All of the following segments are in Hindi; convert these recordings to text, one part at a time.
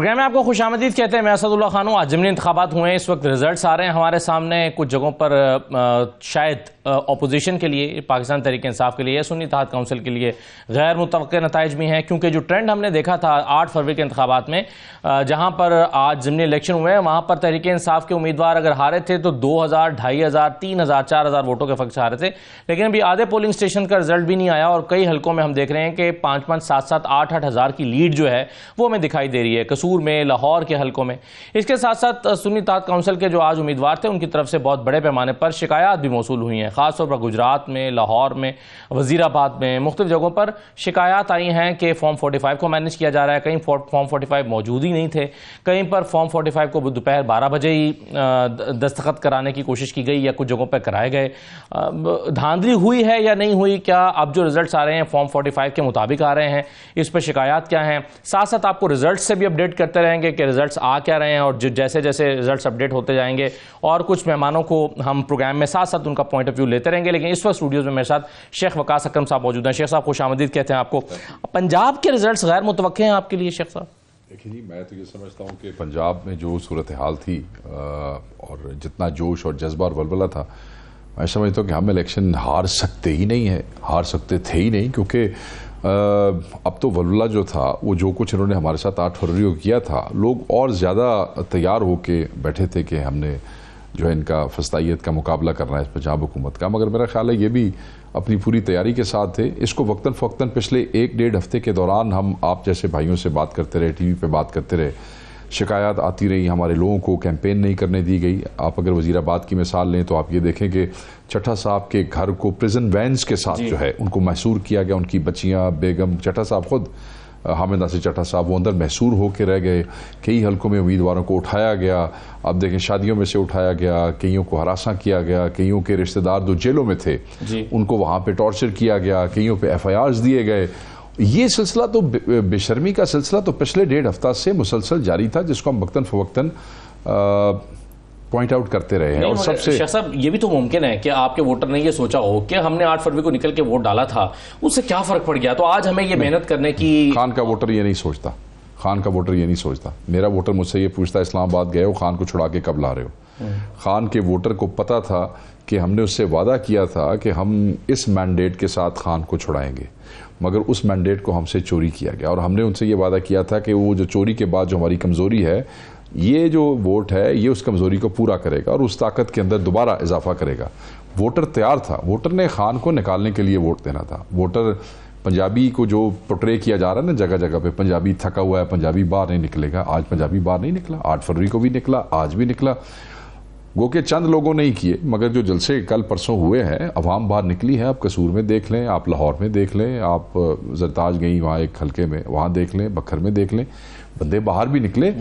प्रोग्राम में आपको खुशामदीद कहते हैं। मैं असदुल्ला खान हूँ। आज ज़िमनी इंतखाबात हुए हैं, इस वक्त रिजल्ट्स आ रहे हैं हमारे सामने। कुछ जगहों पर शायद अपोजिशन के लिए, पाकिस्तान तहरीक इंसाफ के लिए या सुन्नी इत्तेहाद काउंसिल के लिए गैर मुतवक्किल नताइज भी हैं, क्योंकि जो ट्रेंड हमने देखा था 8 फरवरी के इंतखाबात में, जहाँ पर आज ज़िमनी इलेक्शन हुए हैं, वहाँ पर तहरीक इंसाफ के उम्मीदवार अगर हारे थे तो 2000, 2500, 3000, 4000 वोटों के फर्क से हारे थे। लेकिन अभी आधे पोलिंग स्टेशन का रिजल्ट भी नहीं आया और कई हल्कों में हम देख रहे हैं कि 5-5, 7-7, 8-8 हज़ार की लीड जो है वो हमें दिखाई दे रही है कसूर में, लाहौर के हल्कों में। इसके साथ साथ सुन्नी इत्तेहाद काउंसिल के जो आज उम्मीदवार थे उनकी तरफ से बहुत बड़े पैमाने पर शिकायत भी मौसूल हुई हैं, खासतौर पर गुजरात में, लाहौर में, वजीराबाद में, मुख्तलिफ जगहों पर शिकायत आई हैं कि फॉर्म 45 को मैनेज किया जा रहा है। कहीं फॉर्म 45 मौजूद ही नहीं थे, कहीं पर फॉर्म 45 को दोपहर 12 बजे ही दस्तखत कराने की कोशिश की गई या कुछ जगहों पर कराए गए। धांधली हुई है या नहीं हुई, क्या अब जो रिजल्ट्स आ रहे हैं फॉर्म 45 के मुताबिक आ रहे हैं, इस पर शिकायत क्या हैं? साथ साथ आपको रिजल्ट से भी अपडेट करते रहेंगे कि रिजल्ट्स आ क्या रहे हैं, और जैसे जैसे रिजल्ट्स अपडेट होते जाएंगे और कुछ मेहमानों को हम प्रोग्राम में साथ साथ उनका पॉइंट ऑफ व्यू लेते रहेंगे। लेकिन इस वक्त स्टूडियोज में मेरे साथ शेख वकास अकरम साहब मौजूद हैं। शेख साहब खुशामदीद कहते हैं आपको। पंजाब के रिजल्ट्स गैर मुतवक्के हैं आपके लिए शेख साहब? देखिए जी, मैं तो ये समझता हूँ कि पंजाब में जो सूरत हाल थी और जितना जोश और जज्बा और वलवला था, मैं समझता हूँ कि हम इलेक्शन हार सकते ही नहीं है, हार सकते थे ही नहीं, क्योंकि अब तो वलवला जो था, वो जो कुछ इन्होंने हमारे साथ 8 फरवरी को किया था, लोग और ज़्यादा तैयार होके बैठे थे कि हमने जो है इनका फस्तायत का मुकाबला करना है इस पंजाब हुकूमत का। मगर मेरा ख्याल है ये भी अपनी पूरी तैयारी के साथ थे। इसको वक्तन फ़वक्तन पिछले 1-1.5 हफ्ते के दौरान हम आप जैसे भाइयों से बात करते रहे, टीवी पे बात करते रहे, शिकायत आती रही, हमारे लोगों को कैंपेन नहीं करने दी गई। आप अगर वज़ीराबाद की मिसाल लें तो आप ये देखें कि चट्टा साहब के घर को प्रिजन वैन्स के साथ जो है उनको महसूर किया गया, उनकी बच्चियाँ, बेगम, चट्टा साहब खुद हामिद नासिर चट्टा साहब वो अंदर महसूर होकर रह गए। कई हल्कों में उम्मीदवारों को उठाया गया, अब देखें शादियों में से उठाया गया, कईयों को हरासा किया गया, कईयों के रिश्तेदार जो जेलों में थे उनको वहाँ पे टॉर्चर किया गया, कईयों पे FIRs दिए गए। ये सिलसिला तो बेशर्मी का सिलसिला तो पिछले 1.5 हफ्ता से मुसलसल जारी था, जिसको हम वक्तन फ़वक्तन पॉइंट आउट करते रहे हैं। और सबसे शेख साहब, ये भी तो मुमकिन है कि आपके वोटर ने ये सोचा हो कि हमने 8 फरवरी को निकल के वोट डाला था, उससे क्या फर्क पड़ गया, तो आज हमें ये मेहनत करने की। खान का वोटर ये नहीं सोचता, खान का वोटर ये नहीं सोचता। मेरा वोटर मुझसे ये पूछता है, इस्लामाबाद गए हो, खान को छुड़ा के कब ला रहे हो? खान के वोटर को पता था कि हमने उससे वादा किया था कि हम इस मैंडेट के साथ खान को छुड़ाएंगे, मगर उस मैंडेट को हमसे चोरी किया गया। और हमने उनसे ये वादा किया था कि वो जो चोरी के बाद जो हमारी कमज़ोरी है, ये जो वोट है ये उस कमज़ोरी को पूरा करेगा और उस ताकत के अंदर दोबारा इजाफा करेगा। वोटर तैयार था, वोटर ने खान को निकालने के लिए वोट देना था। वोटर पंजाबी को जो पोर्ट्रे किया जा रहा है ना जगह जगह पे, पंजाबी थका हुआ है, पंजाबी बाहर नहीं निकलेगा, आज पंजाबी बाहर नहीं निकला, 8 फरवरी को भी निकला, आज भी निकला। गो के चंद लोगों ने ही किए, मगर जो जलसे कल परसों हुए हैं, अवाम बाहर निकली है। आप कसूर में देख लें, आप लाहौर में देख लें, आप जरताज गई वहाँ एक हल्के में, वहाँ देख लें, बखर में देख लें, बंदे बाहर भी निकले।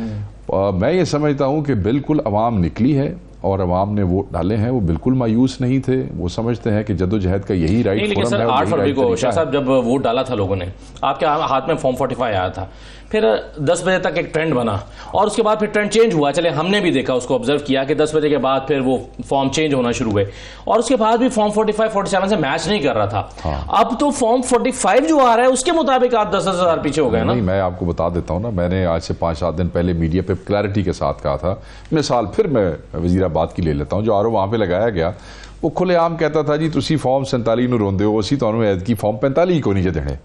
मैं ये समझता हूँ कि बिल्कुल अवाम निकली है और अवाम ने वोट डाले हैं, वो बिल्कुल मायूस नहीं थे। वो समझते हैं कि जद्दोजहद का यही राइट फोरम है। 8 फरवरी को शाह साहब जब वोट डाला था लोगों ने, आपके हाथ में फॉर्म 45 आया था, फिर 10 बजे तक एक ट्रेंड बना और उसके बाद फिर ट्रेंड चेंज हुआ। चले हमने भी देखा, उसको ऑब्जर्व किया कि 10 बजे के बाद फिर वो फॉर्म चेंज होना शुरू हुए और उसके बाद भी फॉर्म 45, 47 से मैच नहीं कर रहा था। अब तो फॉर्म 45 जो आ रहा है उसके मुताबिक आप 10,000 पीछे हो गए ना। नहीं, मैं आपको बता देता हूँ ना, मैंने आज से 5-7 दिन पहले मीडिया पे क्लैरिटी के साथ कहा था। मिसाल फिर मैं वजीराबाद की ले लेता हूँ, जो आरोप वहाँ पे लगाया गया, वो खुलेआम कहता था जी तुसी फॉर्म 47 ਨੂੰ रोंदे हो, असी तुहानू ऐतकी फॉर्म 45 को नहीं देने।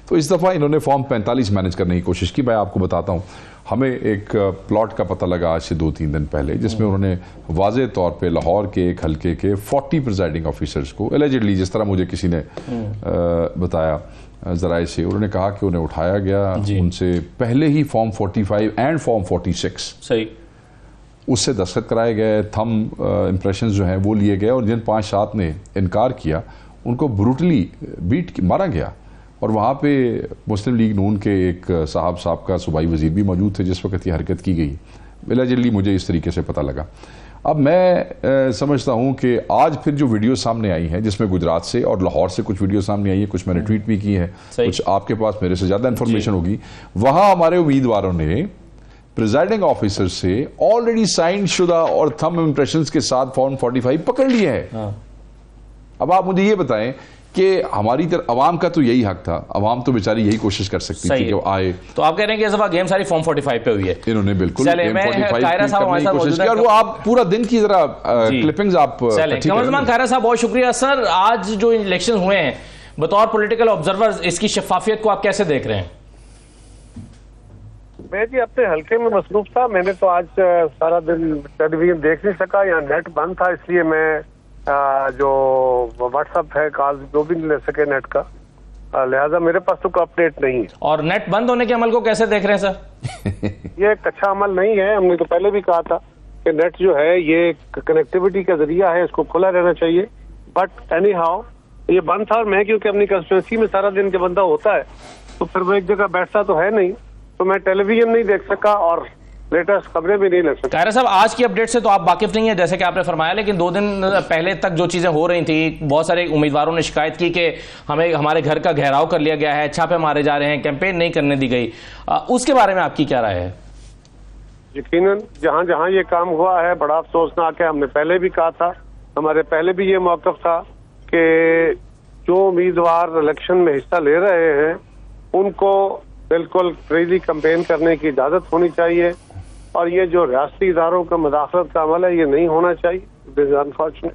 तो इस दफ़ा इन्होंने फॉर्म 45 मैनेज करने की कोशिश की। मैं आपको बताता हूँ, हमें एक प्लॉट का पता लगा आज से 2-3 दिन पहले, जिसमें उन्होंने वाज़े तौर पे लाहौर के एक हल्के के 40 प्रिजाइडिंग ऑफिसर्स को एलिजिडली, जिस तरह मुझे किसी ने बताया ज़राए से, उन्होंने कहा कि उन्हें उठाया गया, उनसे पहले ही फॉर्म 45 एंड फॉर्म 46 सही उससे दस्तखत कराए गए, थम इम्प्रेशंस जो हैं वो लिए गए, और जिन 5-7 ने इनकार किया उनको ब्रूटली मारा गया। और वहाँ पे मुस्लिम लीग नून के एक साहब का सूबाई वजीर भी मौजूद थे जिस वक्त ये हरकत की गई। एलिजिडली मुझे इस तरीके से पता लगा। अब मैं समझता हूँ कि आज फिर जो वीडियो सामने आई हैं, जिसमें गुजरात से और लाहौर से कुछ वीडियो सामने आई है, कुछ मैंने ट्वीट भी की है, कुछ आपके पास मेरे से ज़्यादा इन्फॉर्मेशन होगी, वहाँ हमारे उम्मीदवारों ने प्रिजाइडिंग ऑफिसर से ऑलरेडी साइन शुदा और थंब इम्प्रेशंस के साथ फॉर्म 45 पकड़ लिए है। अब आप मुझे ये बताएं कि हमारी तरफ अवाम का तो यही हक था, अवाम तो बेचारी यही कोशिश कर सकती थी कि वो आए। तो आप कह रहे हैं कि इस दफा गेम सारी फॉर्म 45 पे हुई है। इन्होंने बिल्कुल गेम 45 करने की कोशिश की और वो आप पूरा दिन की जरा क्लिपिंग्स आप कमरुज़्ज़मान खैरा साहब बहुत शुक्रिया। सर, आज जो इलेक्शन हुए हैं बतौर पॉलिटिकल ऑब्जर्वर इसकी शफाफियत को आप कैसे देख रहे हैं? मैं जी अपने हल्के में मसरूफ था, मैंने तो आज सारा दिन टेलीविजन देख नहीं सका, यहाँ नेट बंद था, इसलिए मैं जो व्हाट्सएप है कॉल जो भी नहीं ले सके नेट का, लिहाजा मेरे पास तो कोई अपडेट नहीं है। और नेट बंद होने के अमल को कैसे देख रहे हैं सर? ये एक अच्छा अमल नहीं है, हमने तो पहले भी कहा था कि नेट जो है ये कनेक्टिविटी का जरिया है, इसको खुला रहना चाहिए। बट एनी हाउ ये बंद था और मैं क्योंकि अपनी कंस्टिट्यूंसी में सारा दिन के बंदा होता है तो फिर वो एक जगह बैठता तो है नहीं, तो मैं टेलीविजन नहीं देख सका और लेटेस्ट खबरें भी नहीं लग सकती। खैरा साहब, आज की अपडेट से तो आप वाकिफ नहीं है जैसे कि आपने फरमाया, लेकिन 2 दिन पहले तक जो चीजें हो रही थी, बहुत सारे उम्मीदवारों ने शिकायत की कि हमें हमारे घर का घेराव कर लिया गया है, छापे मारे जा रहे हैं, कैंपेन नहीं करने दी गई, उसके बारे में आपकी क्या राय है? यकीनन जहां जहां ये काम हुआ है बड़ा अफसोसनाक है। हमने पहले भी कहा था, हमारे पहले भी ये मौक़िफ़ था कि जो उम्मीदवार इलेक्शन में हिस्सा ले रहे हैं उनको बिल्कुल फ्रीली कैंपेन करने की इजाजत होनी चाहिए और ये जो रियासती इदारों का मुदाखलत का अमल है ये नहीं होना चाहिए। अनफॉर्चुनेट।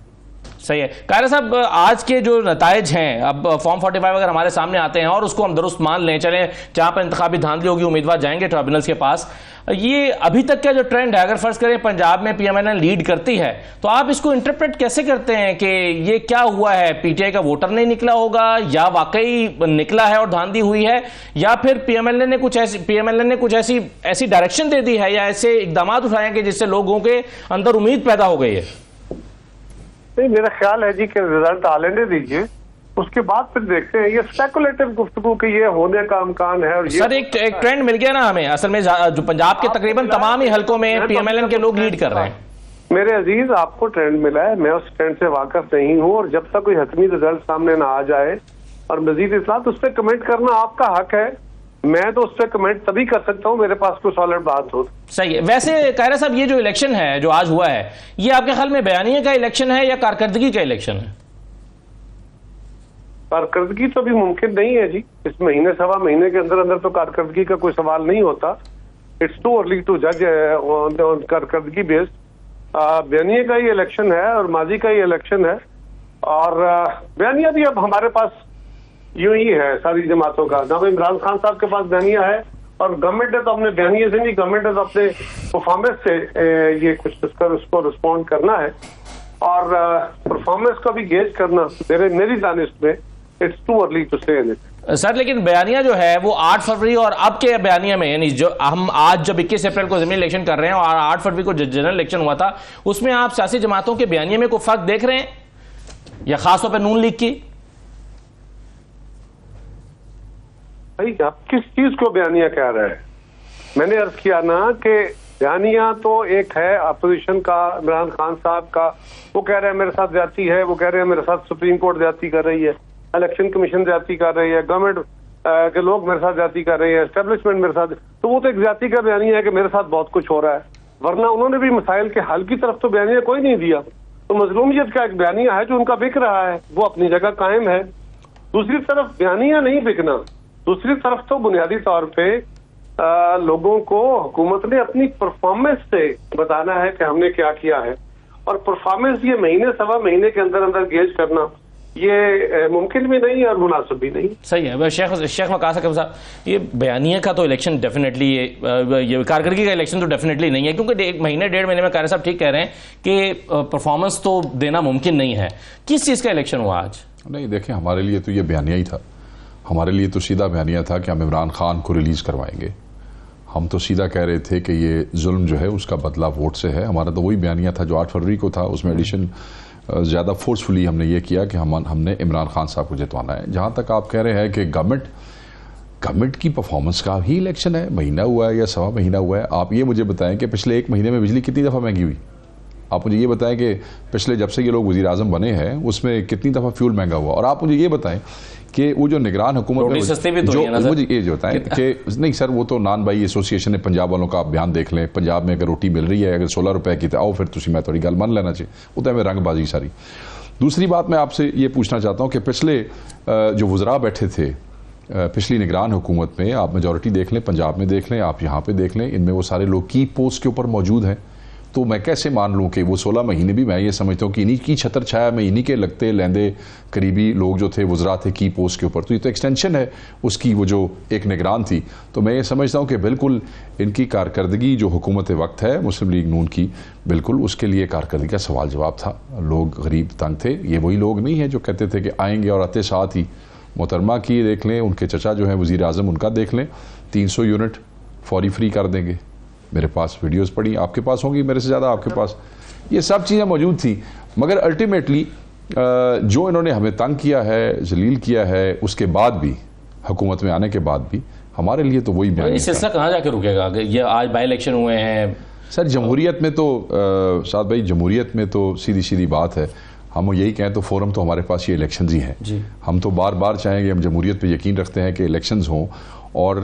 सही है। कायरा साहब, आज के जो नताइज हैं, अब फॉर्म 45 अगर हमारे सामने आते हैं और उसको हम दुरुस्त मान लें, चले जहां पर इंतखाबी धांधली होगी, उम्मीदवार जाएंगे ट्रिब्यूनल्स के पास, ये अभी तक का जो ट्रेंड है, अगर फर्ज करें पंजाब में पीएमएल लीड करती है, तो आप इसको इंटरप्रेट कैसे करते हैं कि ये क्या हुआ है? पीटीआई का वोटर नहीं निकला होगा या वाकई निकला है और धांधली हुई है, या फिर पीएमएल ने कुछ ऐसी डायरेक्शन दे दी है या ऐसे इकदाम उठाए कि जिससे लोगों के अंदर उम्मीद पैदा हो गई है? नहीं, मेरा ख्याल है जी कि रिजल्ट आ लेने दीजिए, उसके बाद फिर देखते हैं। ये स्पेकुलेटिव गुफ्तगू कि ये होने का इम्कान है। और सर, एक ट्रेंड मिल गया ना हमें, असल में जो पंजाब के तकरीबन तमाम ही हलकों में पीएमएलएन के लोग लीड कर रहे हैं। मेरे अजीज, आपको ट्रेंड मिला है, मैं उस ट्रेंड से वाकिफ नहीं हूँ और जब तक कोई हतमी रिजल्ट सामने ना आ जाए और मजीद इस्लाह, तो उस पर कमेंट करना आपका हक है। मैं तो उस पर कमेंट तभी कर सकता हूँ मेरे पास कोई सॉलिड बात हो। सही है। वैसे कायरा साहब, ये जो इलेक्शन है जो आज हुआ है, ये आपके ख्याल में बयानिया का इलेक्शन है या कारकर्दगी का इलेक्शन है? कारकर्दगी तो अभी मुमकिन नहीं है जी, इस महीने सवा महीने के अंदर अंदर तो कारकर्दगी का कोई सवाल नहीं होता। इट्स टू अर्ली टू जज कारकर्दगी बेस्ड। बयानिया का ही इलेक्शन है और माजी का ही इलेक्शन है और बयानिया भी अब हमारे पास यूं ही है सारी जमातों का। ना इमरान खान साहब के पास बयानिया है और गवर्नमेंट ने तो अपने बयानिया से नहीं, गवर्नमेंट ने तो अपने परफॉर्मेंस से ये कुछ उसको रिस्पॉन्ड करना है और परफॉर्मेंस का भी गेज करना मेरी दानिश में it's too early to say anything. Sir, लेकिन बयानिया जो है वो 8 फरवरी और अब के बयानिया में, यानी जो हम आज जब 21 अप्रैल को ज़मीनी इलेक्शन कर रहे हैं और 8 फरवरी को जनरल इलेक्शन हुआ था, उसमें आप सियासी जमातों के बयानिया में कोई फर्क देख रहे हैं या खासतौर पर नून लीग की? भाई, आप किस चीज को बयानिया कह रहे हैं? मैंने अर्ज किया ना कि बयानिया तो एक है अपोजिशन का, इमरान खान साहब का, वो कह रहे हैं मेरे साथ ज्यादती है, वो कह रहे हैं मेरे साथ सुप्रीम कोर्ट ज्यादती कर रही है, इलेक्शन कमीशन ज्यादती कर रही है, गवर्नमेंट के लोग मेरे साथ ज्यादती कर रहे हैं, एस्टेब्लिशमेंट मेरे साथ, तो वो तो एक ज्यादती का बयानिया है कि मेरे साथ बहुत कुछ हो रहा है। वरना उन्होंने भी मसाइल के हल की तरफ तो बयानिया कोई नहीं दिया। तो मजलूमियत का एक बयानिया है जो उनका बिक रहा है, वो अपनी जगह कायम है। दूसरी तरफ बयानिया नहीं बिकना, दूसरी तरफ तो बुनियादी तौर पे लोगों को हुकूमत ने अपनी परफॉर्मेंस से बताना है कि हमने क्या किया है और परफॉर्मेंस ये महीने सवा महीने के अंदर अंदर गेज करना ये मुमकिन भी नहीं और मुनासिब भी नहीं। सही है। शेख वकास साहब, ये बयानिया का तो इलेक्शन डेफिनेटली, ये कारकर्दगी का इलेक्शन तो डेफिनेटली नहीं है, क्योंकि 1 महीने 1.5 महीने में कायरा साहब ठीक कह रहे हैं कि परफॉर्मेंस तो देना मुमकिन नहीं है। किस चीज़ का इलेक्शन हुआ आज? नहीं, देखिए, हमारे लिए तो ये बयानिया ही था। हमारे लिए तो सीधा बयानिया था कि हम इमरान खान को रिलीज़ करवाएंगे। हम तो सीधा कह रहे थे कि ये जुल्म जो है उसका बदला वोट से है। हमारा तो वही बयानिया था जो 8 फरवरी को था। उसमें एडिशन ज़्यादा फोर्सफुली हमने ये किया कि हमने इमरान खान साहब को जितवाना है। जहाँ तक आप कह रहे हैं कि गवर्नमेंट की परफॉर्मेंस का ही इलेक्शन है, महीना हुआ है या सवा महीना हुआ है, आप ये मुझे बताएं कि पिछले 1 महीने में बिजली कितनी दफ़ा महंगी हुई? आप मुझे ये बताएं कि पिछले जब से ये लोग वज़ीर आज़म बने हैं उसमें कितनी दफ़ा फ्यूल महंगा हुआ? और आप मुझे ये बताएं कि वो जो निगरान हुकूमत में जो मुझे ये जो बताएं कि नहीं सर, वो तो नान भाई एसोसिएशन है पंजाब वालों का, आप बयान देख लें, पंजाब में अगर रोटी मिल रही है अगर 16 रुपए की तो आओ फिर तुम मैं थोड़ी गल मान लेना चाहिए, वो तो हमें रंगबाजी सारी। दूसरी बात मैं आपसे ये पूछना चाहता हूँ कि पिछले जो वज़रा बैठे थे पिछली निगरान हुकूमत में, आप मेजॉरिटी देख लें, पंजाब में देख लें, आप यहाँ पे देख लें, इनमें वो सारे लोग की पोस्ट के ऊपर मौजूद हैं। तो मैं कैसे मान लूँ कि वो 16 महीने भी मैं ये समझता हूँ कि इन्हीं की छतर छाया में इन्हीं के लगते लेंदे करीबी लोग जो थे वज़रा थे की पोस्ट के ऊपर, तो ये तो एक्सटेंशन है उसकी, वो जो एक निगरान थी। तो मैं ये समझता हूँ कि बिल्कुल इनकी कारकर्दगी जो हुकूमत वक्त है मुस्लिम लीग नून की, बिल्कुल उसके लिए कारकर्दगी का सवाल जवाब था। लोग गरीब तंग थे, ये वही लोग नहीं हैं जो कहते थे कि आएंगे और आते साथ ही मोहतरमा की देख लें, उनके चचा जो हैं वज़ीर आज़म, उनका देख लें, 300 यूनिट फौरी फ्री कर देंगे। मेरे पास वीडियोस पड़ी, आपके पास होंगी मेरे से ज़्यादा आपके पास, ये सब चीज़ें मौजूद थी। मगर अल्टीमेटली जो इन्होंने हमें तंग किया है, जलील किया है, उसके बाद भी, हुकूमत में आने के बाद भी हमारे लिए तो वही बयान। ये सिलसिला कहाँ जाके रुकेगा? ये आज बाई इलेक्शन हुए हैं सर, जमहूरियत में तो साद भाई, जमहूरियत में तो सीधी सीधी बात है, हम यही कहें तो फोरम तो हमारे पास ये इलेक्शंस ही हैं जी। हम तो बार बार चाहेंगे, हम जमहूरियत पे यकीन रखते हैं कि इलेक्शंस हों। और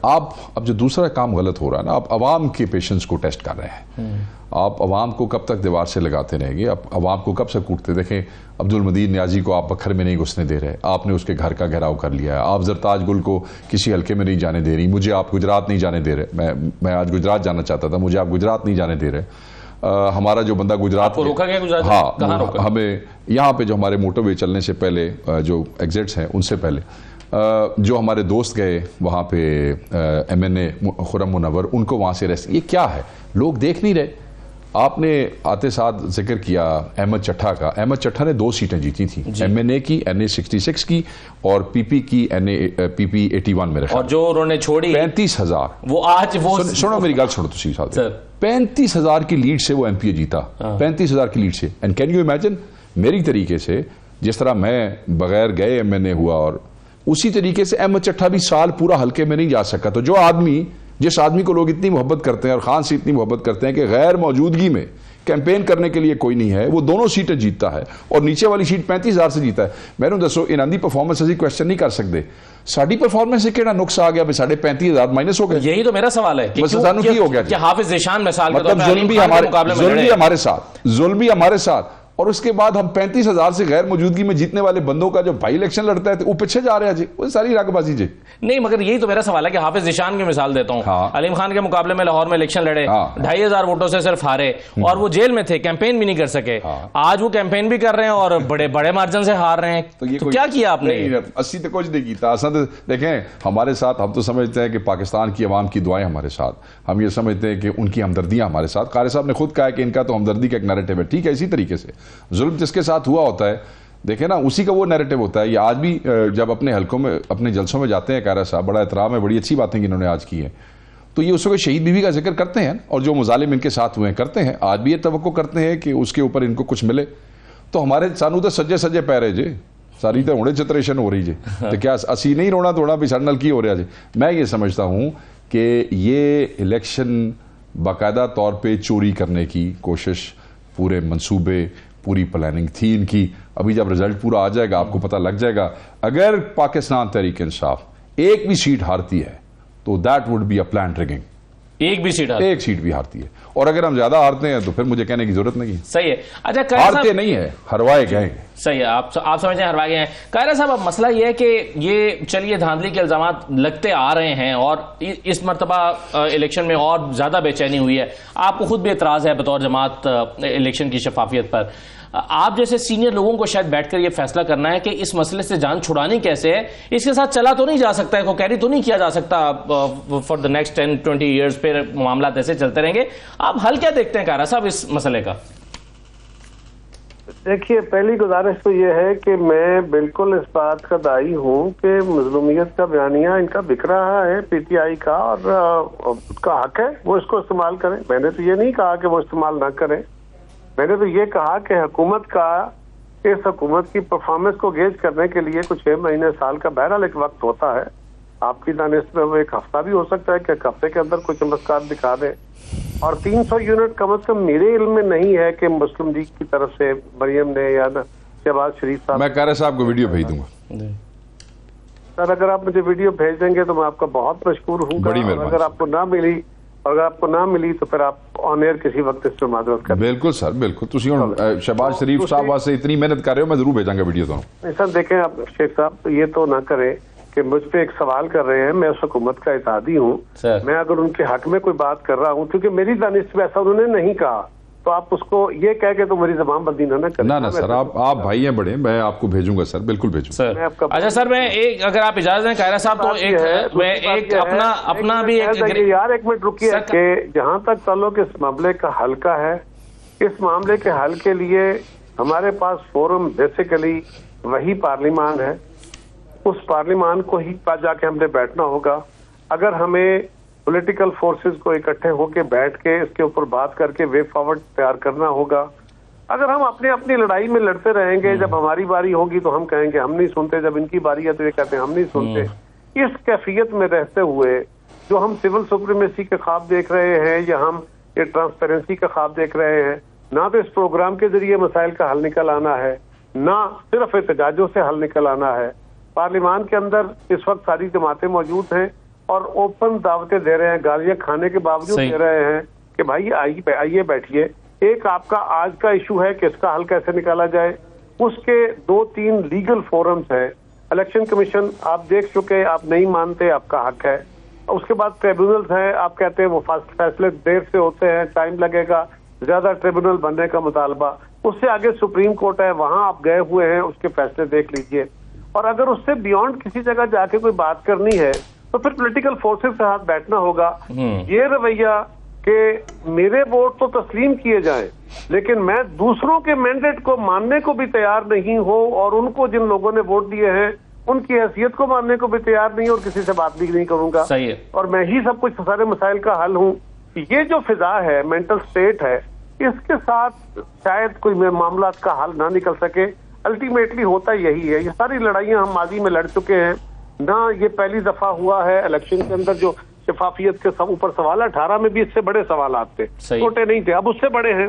आप अब जो दूसरा काम गलत हो रहा है ना, आप अवाम के पेशेंस को टेस्ट कर रहे हैं। आप अवाम को कब तक दीवार से लगाते रहेंगे? आप अवाम को कब से कूटते? देखें, अब्दुल मजीद न्याजी को आप बखर में नहीं घुसने दे रहे, आपने उसके घर का घेराव कर लिया है। आप जरताज गुल को किसी हल्के में नहीं जाने दे रही, मुझे आप गुजरात नहीं जाने दे रहे। मैं आज गुजरात जाना चाहता था, मुझे आप गुजरात नहीं जाने दे रहे। हमारा जो बंदा गुजरात को रोका गया गुजरात? हाँ, कहाँ रोका? हमें यहाँ पे जो हमारे मोटरवे चलने से पहले जो एग्जिट्स हैं उनसे पहले जो हमारे दोस्त गए वहाँ पे MNA खुर्रम मुनव्वर, उनको वहाँ से अरेस्ट। ये क्या है? लोग देख नहीं रहे। आपने आते साथ जिक्र किया अहमद चट्ठा का। अहमद चट्ठा ने 2 सीटें जीती थी, MNA की NA 66 की और PP की PP 81 मेरे ख्याल। और जो उन्होंने छोड़ी 35,000, वो आज वो सुनो मेरी गल सुनो तुसी साथ, 35,000 की लीड से वो MPA जीता, 35,000 की लीड से। एंड कैन यू इमेजिन, मेरी तरीके से जिस तरह मैं बगैर गए MNA हुआ, और उसी तरीके से अहमद चट्ठा भी साल पूरा हल्के में नहीं जा सका। तो जिस आदमी को लोग इतनी मोहब्बत करते हैं और खान से इतनी मोहब्बत करते हैं कि गैर मौजूदगी में कैंपेन करने के लिए कोई नहीं है, वो दोनों सीटें जीतता है और नीचे वाली सीट 35,000 से जीता है। मैंने दसो इन्हां दी परफॉर्मेंस असी क्वेश्चन नहीं कर सकते, साड़ी परफॉर्मेंस से केड़ा नुक्स आ गया भी साढ़े 35,000 माइनस हो गए। यही तो मेरा सवाल है कि सानू की हो गया कि हाफिज ज़ीशान मिसाल के तौर मतलब पे जुल्म भी हमारे साथ, और उसके बाद हम 35,000 से गैर मौजूदगी में जीतने वाले बंदों का जो भाई इलेक्शन लड़ता है वो पीछे जा रहे हैं जी। वो सारी रागबाजी जी। नहीं, मगर यही तो मेरा सवाल है कि हाफिज ज़ीशान की मिसाल देता हूं। हाँ। अलीम खान के मुकाबले में लाहौर में इलेक्शन लड़े, 2,500 वोटों से सिर्फ हारे और वो जेल में थे, कैंपेन भी नहीं कर सके। आज वो कैंपेन भी कर रहे हैं और बड़े बड़े मार्जिन से हार रहे हैं। तो क्या किया आपने? 80 तो कुछ नहीं किया। देखें, हमारे साथ, हम तो समझते हैं कि पाकिस्तान की आवाम की दुआएं हमारे साथ, हम ये समझते हैं कि उनकी हमदर्दियां हमारे साथ। कारी साहब ने खुद कहा कि इनका तो हमदर्दी का एक नैरेटिव है। ठीक है, इसी तरीके से जुल्म जिसके साथ हुआ होता है, देखे ना, उसी का वो नैरेटिव होता है। ये आज भी जब अपने हलकों में, अपने जलसों में जाते हैं, कारा साहब, बड़ा एहतराम है, बड़ी अच्छी बातें इन्होंने आज की है, तो ये उसको शहीद बीवी का जिक्र करते हैं और जो मुजालिम इनके साथ हुए करते हैं। आज भी ये तवक्को करते हैं कि उसके ऊपर इनको कुछ मिले। तो हमारे सानू तो सज्जे सज्जे पैरे जे सारी तो हुणे चित्रेशन हो रही जे, तो क्या असी नहीं रोना थोड़ा भी साडे नाल की हो रहा जे? मैं ये समझता हूँ कि ये इलेक्शन बाकायदा तौर पर चोरी करने की कोशिश, पूरे मनसूबे, पूरी प्लानिंग थी इनकी। अभी जब रिजल्ट पूरा आ जाएगा आपको पता लग जाएगा। अगर पाकिस्तान तहरीक इंसाफ एक भी सीट हारती है तो that would be a plan rigging. एक सीट भी हारती है, और अगर हम ज्यादा हारते हैं तो फिर मुझे कहने की जरूरत नहीं है। सही है। अच्छा, हारते नहीं है, हरवाए गए। सही है, आप समझते हैं हरवाए गए हैं। कायरा साहब, अब मसला यह है कि ये चलिए धांधली के इल्जामात लगते आ रहे हैं और इस मरतबा इलेक्शन में और ज्यादा बेचैनी हुई है। आपको खुद भी एतराज है बतौर जमात इलेक्शन की शफाफियत पर। आप जैसे सीनियर लोगों को शायद बैठकर यह फैसला करना है कि इस मसले से जान छुड़ानी कैसे है। इसके साथ चला तो नहीं जा सकता है, को कैरी तो नहीं किया जा सकता फॉर द नेक्स्ट 10-20 ईयर्स पे मामला ऐसे चलते रहेंगे। आप हल क्या देखते हैं कायरा साहब इस मसले का? देखिए, पहली गुजारिश तो ये है कि मैं बिल्कुल इस बात का दाई हूँ कि मजलूमियत का बयानिया इनका बिक रहा है, PTI का, और उसका हक है वो इसको इस्तेमाल करें। मैंने तो ये नहीं कहा कि वो इस्तेमाल ना करें। मैंने तो ये कहा कि हुकूमत का, इस हुकूमत की परफॉर्मेंस को गेज करने के लिए कुछ 6 महीने, साल का बहरहाल एक वक्त होता है। आपकी दानिश में वो 1 हफ्ता भी हो सकता है कि 1 हफ्ते के अंदर कुछ चमत्कार दिखा दे। और 300 यूनिट कम से कम मेरे इल्म में नहीं है कि मुस्लिम लीग की तरफ से मरियम ने या शहबाज शरीफ साहब। मैं कारा साहब को वीडियो भेज दूंगा सर, अगर आप मुझे वीडियो भेज देंगे तो मैं आपका बहुत मशकूर हूँ। अगर आपको ना मिली और अगर आपको ना मिली तो फिर आप ऑन एयर किसी वक्त इस पर माजरत करें। बिल्कुल सर, बिल्कुल। तुसी हुण शहबाज शरीफ साहब वास्ते इतनी मेहनत कर रहे हो, मैं जरूर भेजांगा वीडियो तो। नहीं सर, देखें आप शेख साहब ये तो ना करें कि मुझ पे एक सवाल कर रहे हैं, मैं उस हुकूमत का इत्तेहादी हूँ, मैं अगर उनके हक में कोई बात कर रहा हूँ क्योंकि मेरी दानिश में ऐसा उन्होंने नहीं कहा, तो आप उसको ये कह के तो मेरी जबान बंदी ना करें। ना सर, आप भाई हैं बड़े, मैं आपको भेजूंगा सर, बिल्कुल भेजूंगा सर। अच्छा सर, मैं एक, अगर आप इजाजत दें कायरा साहब, तो एक अपना भी यार एक मिनट रुकिए कि जहाँ तक ताल्लुक इस मामले का हल का है, इस मामले के हल के लिए हमारे पास फोरम बेसिकली वही पार्लिमान है, उस पार्लिमान को ही पास जाके हमने बैठना होगा। अगर हमें पॉलिटिकल फोर्सेस को इकट्ठे होकर बैठ के इसके ऊपर बात करके वे फॉरवर्ड तैयार करना होगा। अगर हम अपनी लड़ाई में लड़ते रहेंगे, जब हमारी बारी होगी तो हम कहेंगे हम नहीं सुनते, जब इनकी बारी है तो ये कहते हैं हम नहीं सुनते। इस कैफियत में रहते हुए जो हम सिविल सुप्रीमेसी के ख्वाब देख रहे हैं या हम ये ट्रांसपेरेंसी का ख्वाब देख रहे हैं, ना तो इस प्रोग्राम के जरिए मसाइल का हल निकल आना है, ना सिर्फ एहतजाजों से हल निकल आना है। पार्लियामान के अंदर इस वक्त सारी जमातें मौजूद हैं और ओपन दावतें दे रहे हैं, गालियां खाने के बावजूद दे रहे हैं कि भाई आइए बैठिए। एक आपका आज का इशू है कि इसका हल कैसे निकाला जाए, उसके 2-3 लीगल फोरम्स हैं। इलेक्शन कमीशन आप देख चुके, आप नहीं मानते, आपका हक है। उसके बाद ट्रिब्यूनल्स हैं, आप कहते हैं वो फैसले देर से होते हैं, टाइम लगेगा, ज्यादा ट्रिब्यूनल बनने का मुतालबा। उससे आगे सुप्रीम कोर्ट है, वहां आप गए हुए हैं, उसके फैसले देख लीजिए। और अगर उससे बियॉन्ड किसी जगह जाके कोई बात करनी है तो फिर पॉलिटिकल फोर्सेस के साथ बैठना होगा। ये रवैया कि मेरे वोट तो तस्लीम किए जाएं, लेकिन मैं दूसरों के मैंडेट को मानने को भी तैयार नहीं हो और उनको जिन लोगों ने वोट दिए हैं उनकी हैसियत को मानने को भी तैयार नहीं और किसी से बात भी नहीं करूंगा। सही है। और मैं ही सब कुछ सारे मसाइल का हल हूँ। ये जो फिजा है, मेंटल स्टेट है, इसके साथ शायद कोई मामला का हल ना निकल सके। अल्टीमेटली होता यही है। ये सारी लड़ाइयां हम माजी में लड़ चुके हैं ना, ये पहली दफा हुआ है। इलेक्शन के अंदर जो शफाफियत के सब ऊपर सवाल, 18 में भी इससे बड़े सवाल आते, छोटे नहीं थे, अब उससे बड़े हैं।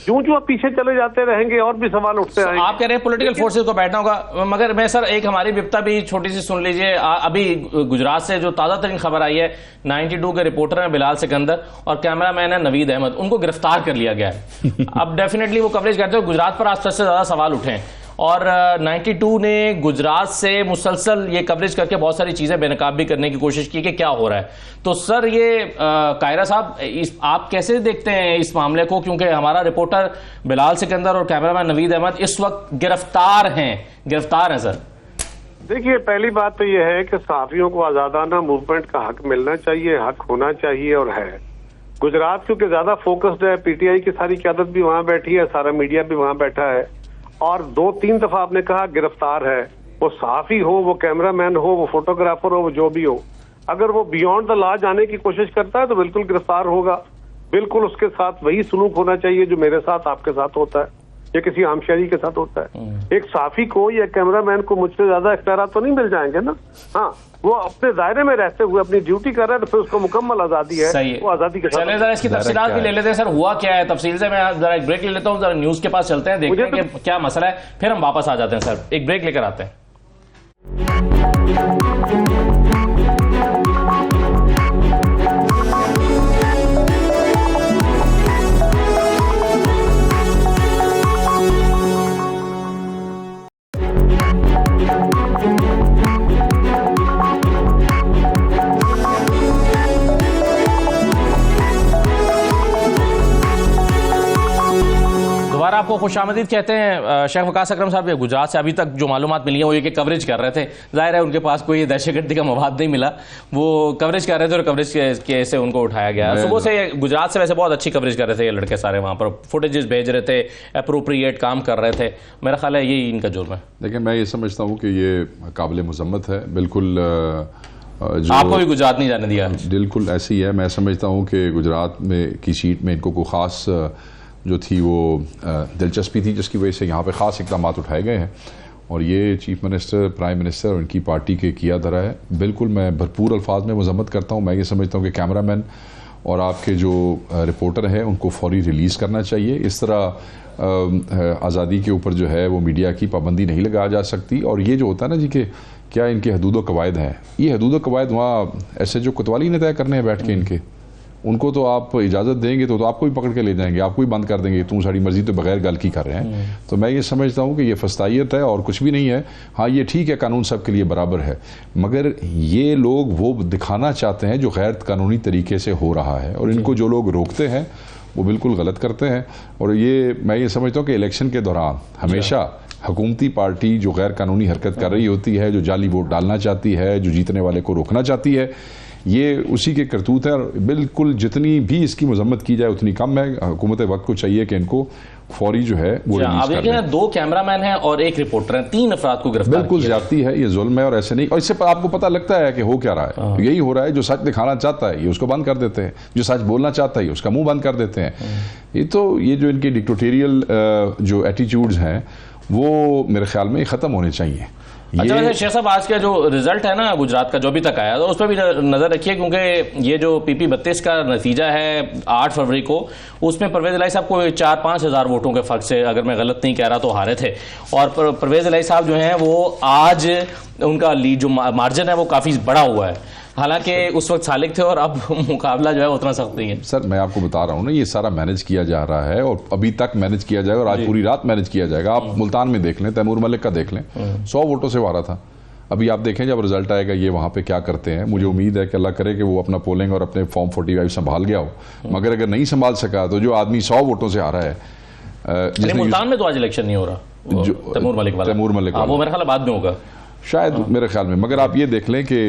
जो आप पीछे चले जाते रहेंगे और भी सवाल उठते रहेंगे। आप कह रहे हैं पॉलिटिकल फोर्सेस को बैठना होगा, मगर मैं सर एक हमारी विपता भी छोटी सी सुन लीजिए। अभी गुजरात से जो ताजा तरीन खबर आई है, 92 के रिपोर्टर हैं बिलाल सिकंदर और कैमरामैन है नवीद अहमद, उनको गिरफ्तार कर लिया गया है। अब डेफिनेटली वो कवरेज करते हैं, गुजरात पर आज सबसे ज्यादा सवाल उठे हैं और 92 ने गुजरात से मुसलसल ये कवरेज करके बहुत सारी चीजें बेनकाब भी करने की कोशिश की कि क्या हो रहा है। तो सर ये कायरा साहब, आप कैसे देखते हैं इस मामले को, क्योंकि हमारा रिपोर्टर बिलाल सिकंदर और कैमरामैन नवीद अहमद इस वक्त गिरफ्तार हैं सर। देखिए, पहली बात तो यह है कि सहाफियों को आजादाना मूवमेंट का हक मिलना चाहिए, हक होना चाहिए और है। गुजरात क्योंकि ज्यादा फोकस्ड है, पीटीआई की सारी क़यादत भी वहां बैठी है, सारा मीडिया भी वहां बैठा है और 2-3 दफा आपने कहा गिरफ्तार है। वो सहाफी हो, वो कैमरामैन हो, वो फोटोग्राफर हो, वो जो भी हो, अगर वो बियॉन्ड द लॉ जाने की कोशिश करता है तो बिल्कुल गिरफ्तार होगा। बिल्कुल उसके साथ वही सलूक होना चाहिए जो मेरे साथ आपके साथ होता है या किसी आम शहरी के साथ होता है। एक सहाफी को या कैमरामैन को मुझसे ज्यादा इख्तियार तो नहीं मिल जाएंगे ना। हाँ, वो अपने दायरे में रहते हुए अपनी ड्यूटी कर रहा है तो फिर उसको मुकम्मल आजादी है, वो आजादी के साथ। चलिए जरा इसकी तफसीलात भी ले लेते हैं सर, हुआ क्या है तफसील से। मैं जरा एक ब्रेक ले लेता हूँ, जरा न्यूज के पास चलते हैं, देखते हैं कि क्या मसला है, फिर हम वापस आ जाते हैं सर। एक ब्रेक लेकर आते हैं। आपको खुशामदीद कहते हैं। शेख वकास अकरम साहब, गुजरात से अभी तक जो मालूमात मिली है वो ये कि कवरेज कर रहे थे, जाहिर है उनके पास कोई दहशतगर्दी का मवाद नहीं मिला, वो कवरेज कर रहे थे और कवरेज के से उनको उठाया गया। सुबह से गुजरात से वैसे बहुत अच्छी कवरेज कर रहे थे ये लड़के सारे, वहाँ पर फुटेजेस भेज रहे थे, अप्रोप्रिएट काम कर रहे थे। मेरा ख्याल है यही इनका जुर्म है। देखिए, मैं ये समझता हूँ कि ये काबिल मुज़म्मत है, बिल्कुल। आपको भी गुजरात नहीं जाने दिया? बिल्कुल ऐसी है। मैं समझता हूँ कि गुजरात में की सीट में इनको कोई ख़ास जो थी वो दिलचस्पी थी, जिसकी वजह से यहाँ पे ख़ास इक़दाम उठाए गए हैं और ये चीफ मिनिस्टर, प्राइम मिनिस्टर और इनकी पार्टी के किया धरा है। बिल्कुल मैं भरपूर अल्फाज में मज़म्मत करता हूँ। मैं ये समझता हूँ कि कैमरामैन और आपके जो रिपोर्टर हैं उनको फौरी रिलीज़ करना चाहिए। इस तरह आज़ादी के ऊपर जो है वो मीडिया की पाबंदी नहीं लगाया जा सकती। और ये जो होता है ना जी कि क्या इनके हदूद व कवायद हैं, ये हदूद व कवायद वहाँ SHO कोतवाली ने तय करने हैं बैठ के इनके, उनको तो आप इजाज़त देंगे तो आपको भी पकड़ के ले जाएंगे, आपको भी बंद कर देंगे, तुम साड़ी मर्जी तो बगैर गल की कर रहे हैं। तो मैं ये समझता हूँ कि ये फस्तायत है और कुछ भी नहीं है। हाँ, ये ठीक है, कानून सबके लिए बराबर है, मगर ये लोग वो दिखाना चाहते हैं जो गैर कानूनी तरीके से हो रहा है, और इनको जो लोग रोकते हैं वो बिल्कुल गलत करते हैं। और ये मैं ये समझता हूँ कि इलेक्शन के दौरान हमेशा हुकूमती पार्टी जो गैर कानूनी हरकत कर रही होती है, जो जाली वोट डालना चाहती है, जो जीतने वाले को रोकना चाहती है, ये उसी के करतूत है। और बिल्कुल जितनी भी इसकी मजम्मत की जाए उतनी कम है। हुकूमत वक्त को चाहिए कि इनको फौरी जो है वो रिलीज कर दें। 2 कैमरामैन हैं और 1 रिपोर्टर हैं, 3 अफराद को गिरफ्तार बिल्कुल ज्यादती है, ये जुल्म है और ऐसे नहीं। और इससे आपको पता लगता है कि हो क्या रहा है। तो यही हो रहा है, जो सच दिखाना चाहता है ये उसको बंद कर देते हैं, जो सच बोलना चाहता है ये उसका मुंह बंद कर देते हैं। ये जो इनके डिक्टेटोरियल जो एटीट्यूड्स हैं वो मेरे ख्याल में ख़त्म होने चाहिए। अच्छा, वैसे शेख साहब, आज का जो रिजल्ट है ना गुजरात का, जो अभी तक आया, तो उस पर भी नजर रखिए, क्योंकि ये जो PP-32 का नतीजा है 8 फरवरी को, उसमें परवेज इलाही साहब को 4-5 हज़ार वोटों के फर्क से, अगर मैं गलत नहीं कह रहा, तो हारे थे। और परवेज इलाही साहब जो हैं वो आज उनका लीड जो मार्जिन है वो काफ़ी बड़ा हुआ है, हालांकि उस वक्त सालिक थे और अब मुकाबला जो है उतना सख्त नहीं है। सर मैं आपको बता रहा हूँ ना, ये सारा मैनेज किया जा रहा है और अभी तक मैनेज किया जाएगा और आज पूरी रात मैनेज किया जाएगा। आप मुल्तान में देख लें, तैमूर मलिक का देख लें, 100 वोटों से हारा था। अभी आप देखें जब रिजल्ट आएगा ये वहाँ पे क्या करते हैं। मुझे उम्मीद है कि अल्लाह करे कि वो अपना पोलिंग और अपने फॉर्म 45 संभाल गया हो, मगर अगर नहीं संभाल सका तो जो आदमी 100 वोटों से हारा है। मुल्तान में तो आज इलेक्शन नहीं हो रहा, तैमूर मलिक वाला, वो मेरे ख्याल बाद में होगा शायद, मेरे ख्याल में। मगर आप ये देख लें कि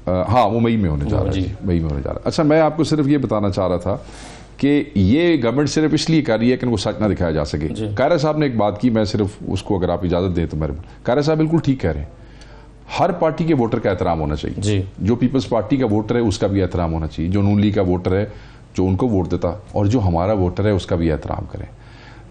हाँ, वो मई में होने जा रहा है, मई में होने जा रहा है। अच्छा, मैं आपको सिर्फ ये बताना चाह रहा था कि ये गवर्नमेंट सिर्फ इसलिए कर रही है कि उनको सच ना दिखाया जा सके। कायरा साहब ने एक बात की, मैं सिर्फ उसको अगर आप इजाज़त दें तो मेरे, कायरा साहब बिल्कुल ठीक कह रहे हैं, हर पार्टी के वोटर का एहतराम होना चाहिए। जो पीपल्स पार्टी का वोटर है उसका भी एहतराम होना चाहिए, जो नून लीग का वोटर है जो उनको वोट देता, और जो हमारा वोटर है उसका भी एहतराम करें।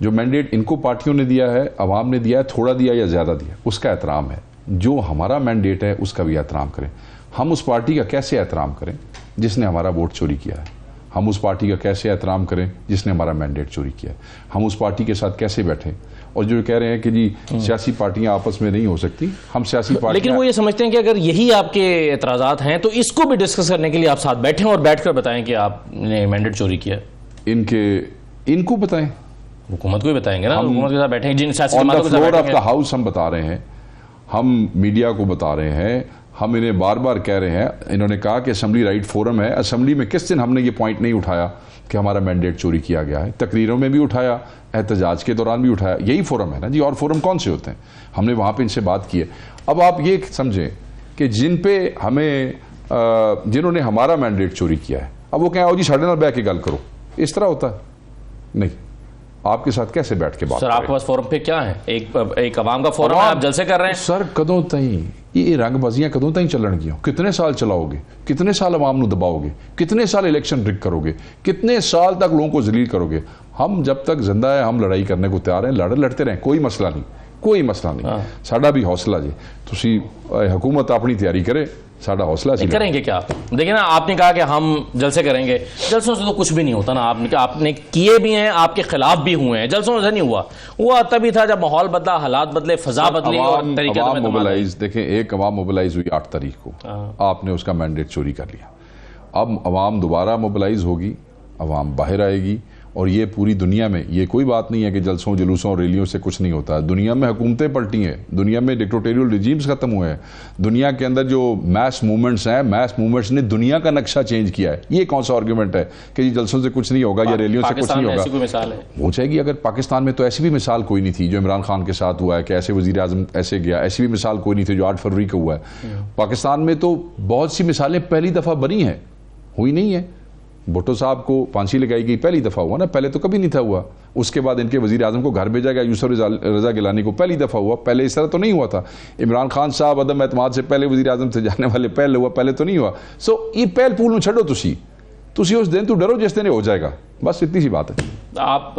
जो मैंडेट इनको पार्टियों ने दिया है, अवाम ने दिया है, थोड़ा दिया या ज़्यादा दिया, उसका एहतराम है। जो हमारा मैंडेट है उसका भी एहतराम करें। हम उस पार्टी का कैसे एहतराम करें जिसने हमारा वोट चोरी किया है? हम उस पार्टी का कैसे एहतराम करें जिसने हमारा मैंडेट चोरी किया है? हम उस पार्टी के साथ कैसे बैठें? और जो कह रहे हैं कि जी सियासी पार्टियां आपस में नहीं हो सकती, हम सियासी पार्टियां, लेकिन वो ये समझते हैं कि अगर यही आपके एतराज़ात हैं तो इसको भी डिस्कस करने के लिए आप साथ बैठें और बैठकर बताएं कि आपने मैंडेट चोरी किया। इनको बताएं, हुकूमत को भी बताएंगे ना, हुकूमत के साथ बैठेंगे, जिन सियासी on the floor of the house हम बता रहे हैं, हम मीडिया को बता रहे हैं, हम इन्हें बार बार कह रहे हैं। इन्होंने कहा कि असेंबली राइट फोरम है, असेंबली में किस दिन हमने ये पॉइंट नहीं उठाया कि हमारा मैंडेट चोरी किया गया है? तकरीरों में भी उठाया, एहतजाज के दौरान भी उठाया, यही फोरम है ना जी। और फोरम कौन से होते हैं? हमने वहाँ पे इनसे बात की है। अब आप ये समझें कि जिन पे हमें जिन्होंने हमारा मैंडेट चोरी किया है, अब वो कहें आओ जी साढ़े नाल बैठ के गल करो, इस तरह होता है? नहीं, आपके साथ कैसे बैठ के बात सर? आपके पास फोरम पे क्या है? एक अवाम का फोरम है, आप जलसे कर रहे हैं सर। कदों तई ये रंगबाजियां कदों तई चलणगियां? कितने साल चलाओगे? कितने साल अवाम को दबाओगे? कितने साल इलेक्शन रिग करोगे? कितने साल तक लोगों को जलील करोगे? हम जब तक जिंदा है हम लड़ाई करने को तैयार हैं, लड़ते रहें, कोई मसला नहीं, कोई मसला नहीं। साडा भी हौसला जी, तुसी हुकूमत अपनी तैयारी करे, साडा हौसला करेंगे क्या? देखिए ना, आपने कहा कि हम जलसे करेंगे, जलसों से तो कुछ भी नहीं होता ना। आपने किए भी हैं, आपके खिलाफ भी हुए हैं, जलसों से नहीं हुआ तभी था जब माहौल बदला, हालात बदले, फजा बदली और तरीके से मोबिलाइज। देखें, एक अवाम मोबिलाइज हुई 8 तारीख को, आपने उसका मैंडेट चोरी कर लिया। अब अवाम दोबारा मोबिलाइज होगी, अवाम बाहर आएगी, और ये पूरी दुनिया में, ये कोई बात नहीं है कि जलसों जुलूसों और रैलियों से कुछ नहीं होता। दुनिया में हुकूमतें पलटी हैं, दुनिया में डिक्टेटोरियल रिजीम्स खत्म हुए हैं, दुनिया के अंदर जो मैस मूवमेंट्स हैं, मैस मूवमेंट्स ने दुनिया का नक्शा चेंज किया है। ये कौन सा आर्गूमेंट है कि जलसों से कुछ नहीं होगा या रैलियों से कुछ नहीं होगा? हो जाएगी। अगर पाकिस्तान में तो ऐसी भी मिसाल कोई नहीं थी जो इमरान खान के साथ हुआ है कि ऐसे वजीर आजम ऐसे गया, ऐसी भी मिसाल कोई नहीं थी जो 8 फरवरी को हुआ है। पाकिस्तान में तो बहुत सी मिसालें पहली दफ़ा बनी हैं, हुई नहीं है। भुट्टो साहब को फांसी लगाई गई, पहली दफ़ा हुआ ना, पहले तो कभी नहीं था हुआ। उसके बाद इनके वज़ीर आज़म को घर भेजा गया, यूसुफ रज़ा गिलानी को, पहली दफ़ा हुआ। पहले इस तरह तो नहीं हुआ था। इमरान खान साहब अदम एतमाद से पहले वज़ीर आज़म थे जाने वाले, पहले हुआ, पहले तो नहीं हुआ। सो ये पहल पूल में छड़ो, तुसी उस दिन तो डरो जिस दिन हो जाएगा, बस इतनी सी बात है। आप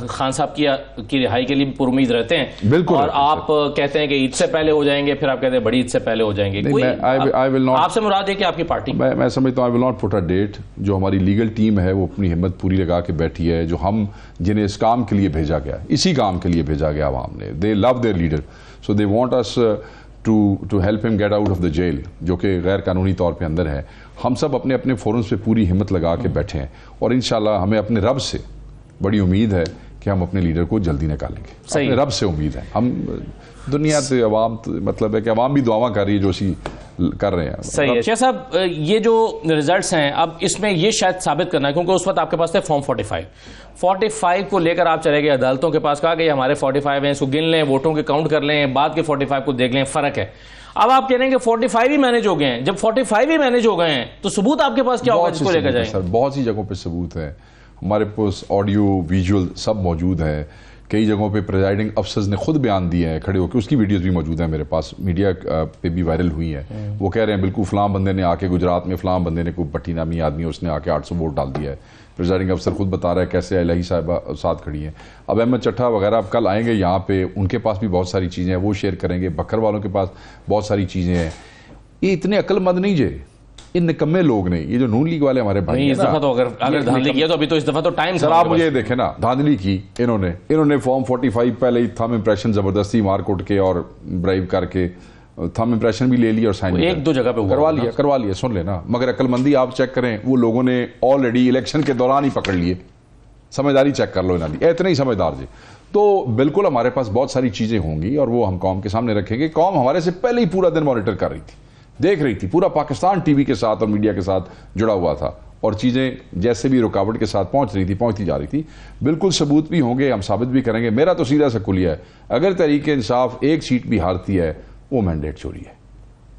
खान साहब की रिहाई के लिए पूरी उम्मीद रहते हैं? बिल्कुल। और आप कहते हैं कि ईद से पहले हो जाएंगे, फिर आप कहते हैं बड़ी ईद से पहले हो जाएंगे। आपसे मुराद है कि आपकी पार्टी, मैं समझता हूँ I will not put a date. जो हमारी लीगल टीम है वो अपनी हिम्मत पूरी लगा के बैठी है। जो हम जिन्हें इस काम के लिए भेजा गया, इसी काम के लिए भेजा गया, आवाम ने, they love their leader, so they want us to help him get out of the jail, जो कि गैर कानूनी तौर पे अंदर है। हम सब अपने अपने फोरम्स पे पूरी हिम्मत लगा के बैठे हैं और इंशाल्लाह हमें अपने रब से बड़ी उम्मीद है कि हम अपने लीडर को जल्दी निकालेंगे। अपने रब से उम्मीद है। हम दुनिया से अवाम, मतलब है कि अवाम भी दुआवां कर रही है जो सी कर रहे हैं। सही है। शेख साहब, ये जो रिजल्ट्स हैं, अब इसमें ये शायद साबित करना है, क्योंकि उस वक्त आपके पास थे फॉर्म 45 को लेकर आप चले गए अदालतों के पास, कहा कि हमारे 45 हैं, इसको गिन लें, वोटों के काउंट कर लें, बाद के 45 को देख लें, फर्क है। अब आप कह रहे हैं कि 45 ही मैनेज हो गए हैं। जब 45 ही मैनेज हो गए हैं तो सबूत आपके पास क्या होगा जिसको लेकर जाएं? बहुत सी जगहों पे सबूत है, हमारे पास ऑडियो विजुअल सब मौजूद है। कई जगहों पे प्रेजाइडिंग अफसर्स ने खुद बयान दिए हैं खड़े होकर, उसकी वीडियोस भी मौजूद है मेरे पास, मीडिया पे भी वायरल हुई है। वो कह रहे हैं बिल्कुल फलां बंदे ने आके गुजरात में फलां बंदे ने, कोई भट्टी नामी आदमी, उसने आके 800 वोट डाल दिया है। प्रेजाइडिंग अफसर खुद बता रहा है कैसे इलाही साहिबा साथ खड़ी है। अब अहमद चट्ठा वगैरह अब कल आएंगे यहाँ पे, उनके पास भी बहुत सारी चीज़ें हैं, वो शेयर करेंगे। बकर वालों के पास बहुत सारी चीज़ें हैं। ये इतने अक्लमंद नहीं जे, इन निकम्मे लोग नहीं। ये जो नून लीग वाले हमारे भाई, इस दफा तो अगर धांधली किया तो अभी तो इस दफा तो टाइम। सर आप मुझे देखें ना, धांधली की इन्होंने फॉर्म 45 पहले ही थंब इंप्रेशन जबरदस्ती मार कुट के और ब्राइब करके थंब इंप्रेशन भी ले लिया और साइन एक दो जगह पे करवा लिया। सुन लेना, मगर अक्लमंदी आप चेक करें, वो लोगों ने ऑलरेडी इलेक्शन के दौरान ही पकड़ लिए। समझदारी चेक कर लो इन्हों की, इतने ही समझदार जी। तो बिल्कुल हमारे पास बहुत सारी चीजें होंगी और वो हम कौम के सामने रखेंगे। कौम हमारे से पहले ही पूरा दिन मॉनिटर कर रही थी, देख रही थी, पूरा पाकिस्तान टीवी के साथ और मीडिया के साथ जुड़ा हुआ था और चीज़ें जैसे भी रुकावट के साथ पहुंचती जा रही थी। बिल्कुल सबूत भी होंगे, हम साबित भी करेंगे। मेरा तो सीधा सा कुलिया है, अगर तहरीक इंसाफ एक सीट भी हारती है वो मैंडेट चोरी है,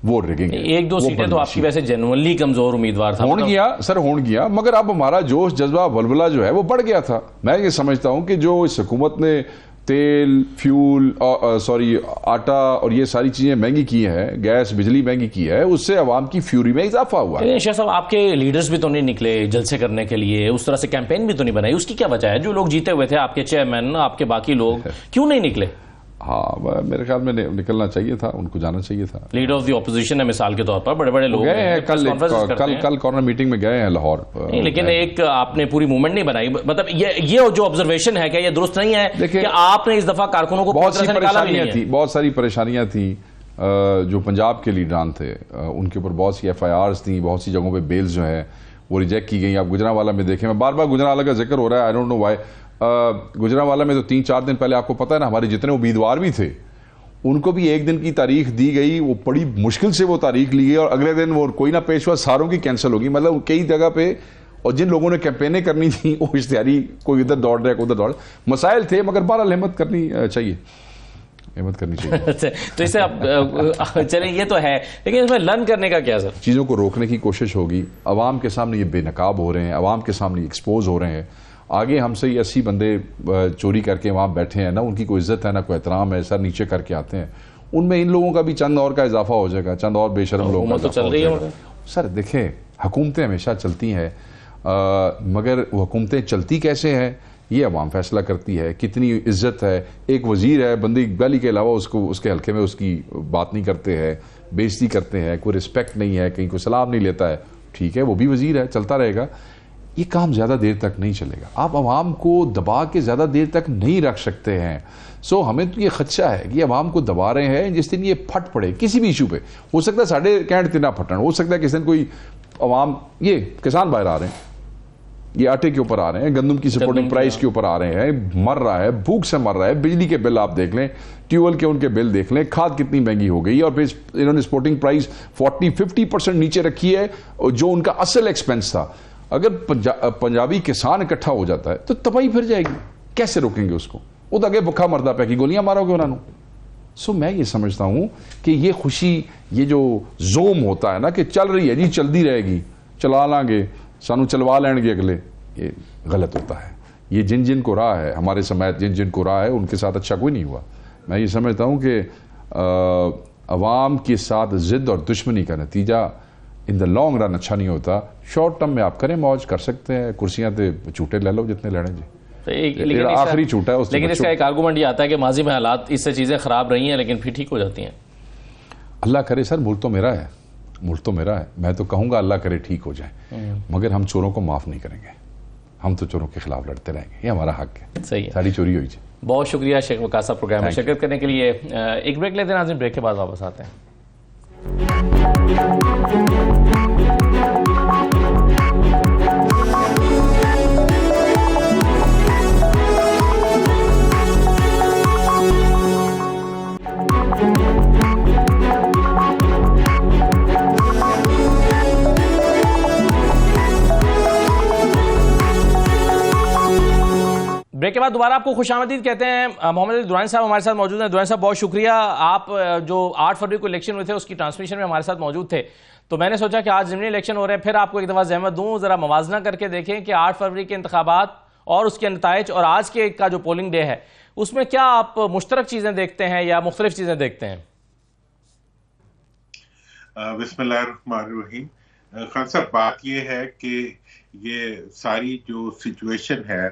वोट रिगिंग है। एक दो सीटें तो आपकी वैसे जेन्युइनली कम्जोर उम्मीदवार था, होन गया, मगर अब हमारा जोश जज्बा वलवला जो है वो बढ़ गया था। मैं ये समझता हूं कि जो इस हुकूमत ने तेल, फ्यूल, आटा और ये सारी चीजें महंगी की हैं, गैस बिजली महंगी की है, उससे अवाम की फ्यूरी में इजाफा हुआ है। शाह साहब, आपके लीडर्स भी तो नहीं निकले जलसे करने के लिए, उस तरह से कैंपेन भी तो नहीं बनाई, उसकी क्या वजह है? जो लोग जीते हुए थे, आपके चेयरमैन, आपके बाकी लोग, क्यों नहीं निकले? हाँ, मेरे ख्याल में निकलना चाहिए था, उनको जाना चाहिए था। लीडर ऑफ द ऑपोजिशन है मिसाल के तौर पर, बड़े बड़े लोग गए हैं, कल कॉर्नर मीटिंग में गए हैं लाहौर। नहीं, लेकिन एक आपने पूरी मूवमेंट नहीं बनाई। मतलब ये जो ऑब्जर्वेशन है, क्या ये दुरुस्त नहीं है कि आपने इस दफा कारकुनों को बहुत सारी परेशानियां थी। जो पंजाब के लीडरान थे उनके ऊपर बहुत सी FIRs थी, बहुत सी जगहों पे बेल्स जो है वो रिजेक्ट की गई। आप गुजरांवाला में देखें, मैं बार बार गुजरांवाला का जिक्र हो रहा है, I don't know why. Gujranwala में तो 3-4 दिन पहले आपको पता है ना, हमारे जितने उम्मीदवार भी थे उनको भी एक दिन की तारीख दी गई, वो बड़ी मुश्किल से वो तारीख ली गई और अगले दिन वो कोई ना पेशवा सारों की कैंसिल होगी। मतलब कई जगह पे, और जिन लोगों ने कैंपेनें करनी थी वो इश्तिहारी, कोई इधर दौड़ रहा है, कोई उधर दौड़, मसाइल थे, मगर बहरहाल हिम्मत करनी चाहिए। तो इसे अब चलें, ये तो है, लेकिन इसमें लर्न करने का क्या सर? चीज़ों को रोकने की कोशिश होगी। अवाम के सामने ये बेनकाब हो रहे हैं, अवाम के सामने एक्सपोज हो रहे हैं। आगे हमसे ये 80 बंदे चोरी करके वहाँ बैठे हैं ना, उनकी कोई इज्जत है ना कोई एहतराम है, सर नीचे करके आते हैं। उनमें इन लोगों का भी चंद और का इजाफा हो जाएगा, चंद और बेशरम लोग तो चल रही है। सर देखें, हुकूमतें हमेशा चलती हैं, मगर वो हुकूमतें चलती कैसे हैं ये अवाम फैसला करती है। कितनी इज्जत है, एक वजीर है, बंदी गाली के अलावा उसको उसके हल्के में उसकी बात नहीं करते हैं, बेइज्जती करते हैं, कोई रिस्पेक्ट नहीं है, कहीं कोई सलाम नहीं लेता है, ठीक है वो भी वजीर है, चलता रहेगा। ये काम ज़्यादा देर तक नहीं चलेगा। आप अवाम को दबा के ज़्यादा देर तक नहीं रख सकते हैं। सो हमें तो ये खदशा है कि अवाम को दबा रहे हैं, जिस दिन ये फट पड़े किसी भी इशू पे, हो सकता है साढ़े कैंट तिना फटन, हो सकता है किसी दिन कोई अवाम, ये किसान बाहर आ रहे हैं, ये आटे के ऊपर आ रहे हैं, गंदम की सपोर्टिंग प्राइस के ऊपर आ रहे हैं, मर रहा है, भूख से मर रहा है, बिजली के बिल आप देख लें, ट्यूबवेल के उनके बिल देख लें, खाद कितनी महंगी हो गई, और फिर इन्होंने सपोर्टिंग प्राइस 40-50% नीचे रखी है, जो उनका असल एक्सपेंस था। अगर पंजाबी किसान इकट्ठा हो जाता है तो तबाही फिर जाएगी, कैसे रोकेंगे उसको? वो तो आगे भुखा मरदा पे की गोलियां मारोगे उन्होंने। सो मैं ये समझता हूं कि ये खुशी, ये जो जोम होता है ना कि चल रही है जी, चलती रहेगी, चला लांगे, सानू चलवा लेंगे अगले, ये गलत होता है। ये जिन जिन को रहा है, हमारे समेत जिन जिन को रहा है, उनके साथ अच्छा कोई नहीं हुआ। मैं ये समझता हूं कि अवाम के साथ जिद और दुश्मनी का नतीजा इन द लॉन्ग रन अच्छा नहीं होता। शॉर्ट टर्म में आप करें, मौज कर सकते हैं, कुर्सियां तो छूटे ले लो जितने लेने जी, आखिरी छूटा है। लेकिन इसका एक आर्गूमेंट ये आता है कि माजी में हालात इससे चीज़ें खराब रही हैं लेकिन फिर ठीक हो जाती हैं। अल्लाह करे सर, मुल्क तो मेरा है, मुल्क तो मेरा है, मैं तो कहूँगा अल्लाह करे ठीक हो जाए, मगर हम चोरों को माफ़ नहीं करेंगे, हम तो चोरों के खिलाफ लड़ते रहेंगे, ये हमारा हक है। सही है, सारी चोरी हुई। बहुत शुक्रिया शेख वकास साहब प्रोग्राम में शिरकत करने के लिए। एक ब्रेक लेते हैं नाज़रीन, ब्रेक के बाद वापस आते हैं। ब्रेक के बाद दोबारा आपको खुशामदीद कहते हैं। मोहम्मद अली दुरानी साहब हमारे साथ मौजूद हैं। दुरानी साहब बहुत शुक्रिया, आप जो 8 फरवरी को इलेक्शन हुए थे उसकी ट्रांसमिशन में हमारे साथ मौजूद थे, तो मैंने सोचा कि आज ज़िमनी इलेक्शन हो रहे हैं, फिर आपको एक दफ़ा ज़हमत दूँ, ज़रा मवाजना करके देखें कि 8 फरवरी के इंतखाबात और उसके नताइज और आज के का जो पोलिंग डे है उसमें क्या आप मुश्तरक चीज़ें देखते हैं या मुख्तलिफ चीज़ें देखते हैं? बिस्मिल्लाहिर्रहमानिर्रहीम। खान साहब, बात यह है कि ये सारी जो सिचुएशन है,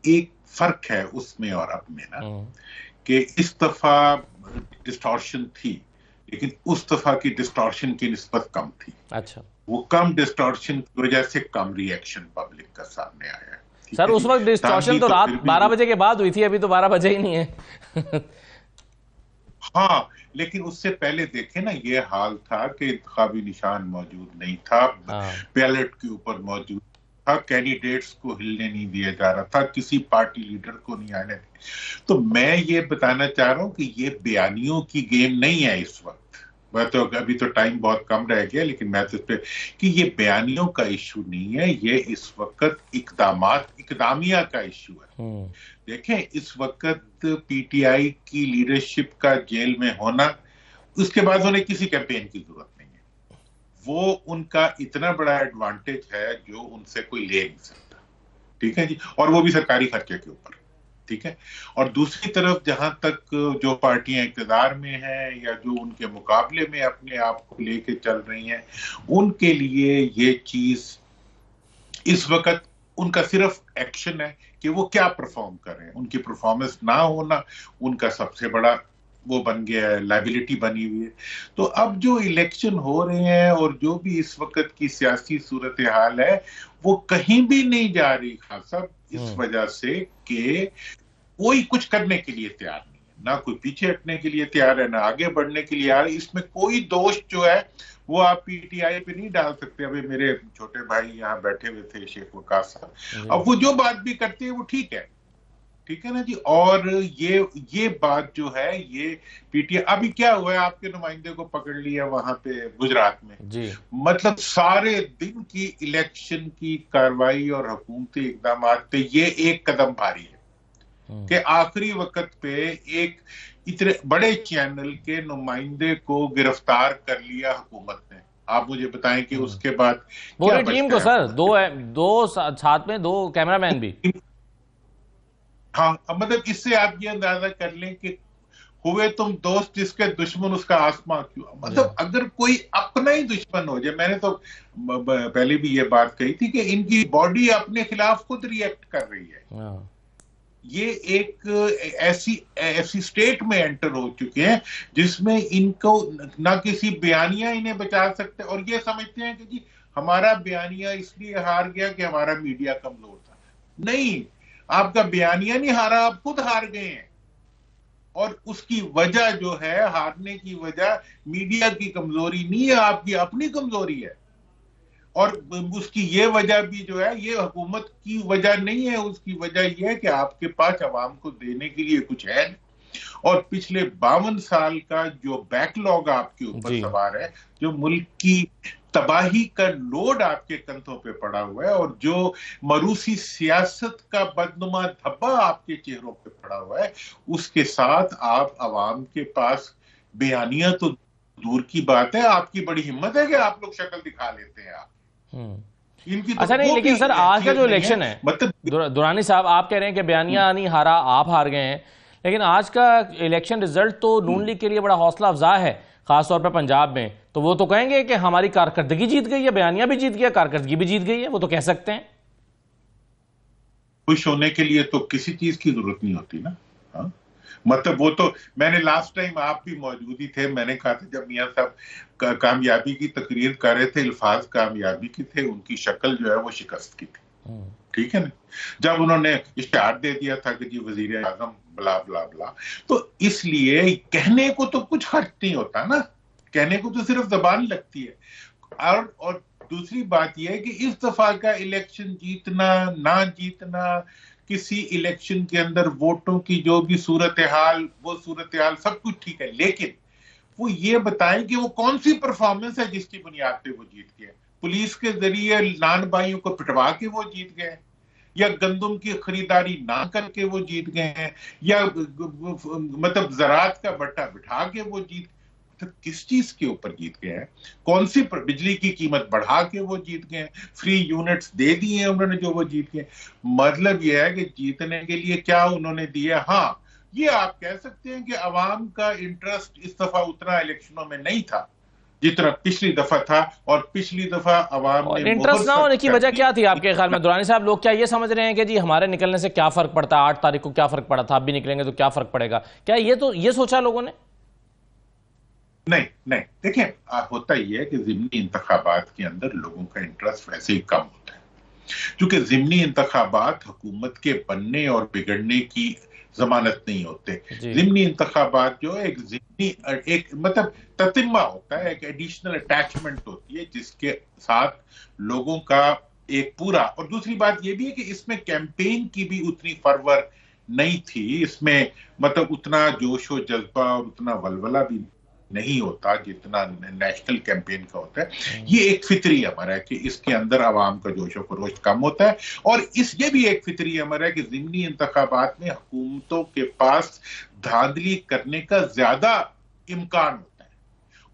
एक फर्क है उसमें और अब में ना, कि इस दफा डिस्टॉर्शन थी, लेकिन उस दफा की डिस्टॉर्शन की निस्बत कम थी। अच्छा, वो कम डिस्टॉर्शन की वजह से कम रिएक्शन पब्लिक का सामने आया। सर उस वक्त डिस्टॉर्शन तो रात 12 बजे के बाद हुई थी, अभी तो 12 बजे ही नहीं है। हाँ, लेकिन उससे पहले देखे ना, ये हाल था कि इंतखाबी निशान मौजूद नहीं था, बैलेट के ऊपर मौजूद था, कैंडिडेट्स को हिलने नहीं दिया जा रहा था, किसी पार्टी लीडर को नहीं आने दिया। तो मैं ये बताना चाह रहा हूं कि ये बयानियों की गेम नहीं है इस वक्त। मैं तो अभी तो टाइम बहुत कम रह गया, लेकिन मैं तो इस पे कि ये बयानियों का इशू नहीं है, ये इस वक्त इकदामिया का इशू है। देखें, इस वक्त पीटीआई की लीडरशिप का जेल में होना, उसके बाद उन्हें किसी कैंपेन की जरूरत नहीं है। वो उनका इतना बड़ा एडवांटेज है जो उनसे कोई ले नहीं सकता। ठीक है जी, और वो भी सरकारी खर्चे के ऊपर। ठीक है, और दूसरी तरफ जहां तक जो पार्टियां इक़्तिदार में हैं या जो उनके मुकाबले में अपने आप को लेके चल रही हैं, उनके लिए ये चीज इस वक्त उनका सिर्फ एक्शन है कि वो क्या परफॉर्म कर रहे हैं। उनकी परफॉर्मेंस ना होना उनका सबसे बड़ा वो बन गया है, लाइबिलिटी बनी हुई है। तो अब जो इलेक्शन हो रहे हैं और जो भी इस वक्त की सियासी सूरत हाल है, वो कहीं भी नहीं जा रही खान साहब, इस वजह से कि कोई कुछ करने के लिए तैयार नहीं है, ना कोई पीछे हटने के लिए तैयार है, ना आगे बढ़ने के लिए तैयार है। इसमें कोई दोष जो है वो आप पीटीआई पे नहीं डाल सकते। अभी मेरे छोटे भाई यहाँ बैठे हुए थे, शेख वकास साहब, अब वो जो बात भी करते हैं वो ठीक है ना जी। और ये बात जो है, ये पीटीआई अभी क्या हुआ है, आपके नुमाइंदे को पकड़ लिया वहां पे गुजरात में जी। मतलब सारे दिन की इलेक्शन की कार्रवाई और हुकूमती इकदाम पे ये एक कदम भारी है कि आखिरी वक्त पे एक इतने बड़े चैनल के नुमाइंदे को गिरफ्तार कर लिया हुकूमत ने। आप मुझे बताएं कि उसके बाद पूरी टीम को सर, दो साथ में 2 कैमरामैन भी। हाँ, मतलब इससे आप ये अंदाजा कर लें कि हुए तुम दोस्त जिसके दुश्मन उसका आसमां क्यों। मतलब अगर कोई अपना ही दुश्मन हो जाए, मैंने तो पहले भी ये बात कही थी कि इनकी बॉडी अपने खिलाफ खुद रिएक्ट कर रही है। ये एक ऐसी स्टेट में एंटर हो चुके हैं जिसमें इनको ना किसी बयानिया इन्हें बचा सकते, और ये समझते हैं कि जी हमारा बयानिया इसलिए हार गया कि हमारा मीडिया कमजोर था। नहीं, आपका बयानिया नहीं हारा, आप खुद हार गए हैं। और उसकी वजह जो है, हारने की वजह मीडिया की कमजोरी नहीं है, आपकी अपनी कमजोरी है। और उसकी ये वजह भी जो है, ये हुकूमत की वजह नहीं है, उसकी वजह ये है कि आपके पास आवाम को देने के लिए कुछ है नहीं। और पिछले 52 साल का जो बैकलॉग आपके ऊपर सवार है, जो मुल्क की तबाही का लोड आपके कंधों पे पड़ा हुआ है, और जो मरूसी सियासत का बदनुमा धब्बा आपके चेहरों पे पड़ा हुआ है, उसके साथ आप आवाम के पास बयानिया तो दूर की बात है, आपकी बड़ी हिम्मत है कि आप लोग शक्ल दिखा लेते हैं। आप इनकी अच्छा नहीं, लेकिन सर आज का जो इलेक्शन है, मतलब दुरानी साहब आप कह रहे हैं कि बयानिया नहीं हारा, आप हार गए हैं, लेकिन आज का इलेक्शन रिजल्ट तो नून लीग के लिए बड़ा हौसला अफजा है, खासतौर पर पंजाब में। तो वो तो कहेंगे कि हमारी कारकर्दगी जीत गई है, बयानिया भी जीत गया, कारकर्दगी भी जीत गई है, वो तो कह सकते हैं। खुश होने के लिए तो किसी चीज की जरूरत नहीं होती ना। हाँ? मतलब वो तो मैंने लास्ट टाइम, आप भी मौजूद ही थे, मैंने कहा था जब मियां साहब कामयाबी की तकरीर कर रहे थे, अल्फाज कामयाबी की थे, उनकी शक्ल जो है वो शिकस्त की थी। ठीक है ना। जब उन्होंने इश्तिहार दे दिया था कि जी वजीर आजम ब्ला ब्ला ब्ला। तो इसलिए कहने को तो कुछ हर्ट नहीं होता ना, कहने को तो सिर्फ जबान लगती है। और दूसरी बात यह है कि इस दफा का इलेक्शन जीतना ना जीतना, किसी इलेक्शन के अंदर वोटों की जो भी सूरत हाल, वो सूरत हाल सब कुछ ठीक है, लेकिन वो ये बताएं कि वो कौन सी परफॉर्मेंस है जिसकी बुनियाद पे वो जीत गए। पुलिस के जरिए नान भाइयों को पिटवा के वो जीत गए, या गंदम की खरीदारी ना करके वो जीत गए हैं, या मतलब ज़रात का बट्टा बिठा के वो जीत, तो किस चीज के ऊपर जीत गए हैं? कौन सी बिजली की कीमत बढ़ा के वो जीत गए? फ्री यूनिट्स दे दिए हैं उन्होंने जो वो जीत गए। मतलब यह है कि जीतने के लिए क्या उन्होंने दिया। हाँ, ये आप कह सकते हैं कि अवाम का इंटरेस्ट इस दफा उतना इलेक्शनों में नहीं था जितना पिछली दफा था, और पिछली दफा अवाम ने इंटरेस्ट ना होने की वजह क्या थी आपके ख्याल में दुरानी साहब? लोग क्या ये समझ रहे हैं कि जी हमारे निकलने से क्या फर्क पड़ता है, 8 तारीख को क्या फर्क पड़ा था, अब भी निकलेंगे तो क्या फर्क पड़ेगा? क्या ये सोचा लोगों ने? नहीं नहीं, देखिए होता ही है कि ज़िमनी इंतखाबात के अंदर लोगों का इंटरेस्ट वैसे ही कम होता है, क्योंकि ज़िमनी इंतखाबात हुकूमत के बनने और बिगड़ने की जमानत नहीं होते। ज़िमनी इंतखाबात जो एक ज़िमनी एक मतलब ततिम्मा होता है, एक एडिशनल अटैचमेंट होती है जिसके साथ लोगों का एक पूरा। और दूसरी बात यह भी है कि इसमें कैंपेन की भी उतनी फरवर नहीं थी, इसमें मतलब उतना जोश और जज्बा और उतना वलवला भी नहीं होता जितना नेशनल कैंपेन का होता है। ये एक फितरी अमर है कि इसके अंदर आवाम का जोश और खरोश कम होता है, और ये भी एक फितरी अमर है कि ज़िमनी इंतखाबात में हुकूमतों के पास धांधली करने का ज्यादा इम्कान होता है।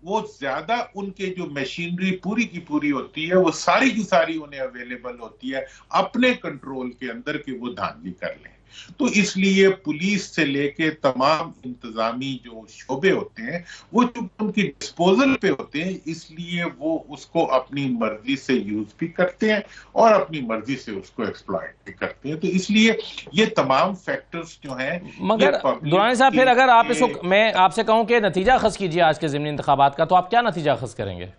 वो ज्यादा उनके जो मशीनरी पूरी की पूरी होती है, वो सारी की सारी उन्हें अवेलेबल होती है अपने कंट्रोल के अंदर कि वो धांधली कर लें। तो इसलिए पुलिस से लेके तमाम इंतजामी जो शोबे होते हैं वो जो उनकी डिस्पोजल पे होते हैं, इसलिए वो उसको अपनी मर्जी से यूज भी करते हैं और अपनी मर्जी से उसको एक्सप्लॉइट भी करते हैं। तो इसलिए ये तमाम फैक्टर्स जो हैं। मगर दुरानी साहब, फिर अगर आप इसको मैं आपसे कहूं कि नतीजा खस कीजिए आज के ज़िमनी इंतखाबात का, तो आप क्या नतीजा खस करेंगे?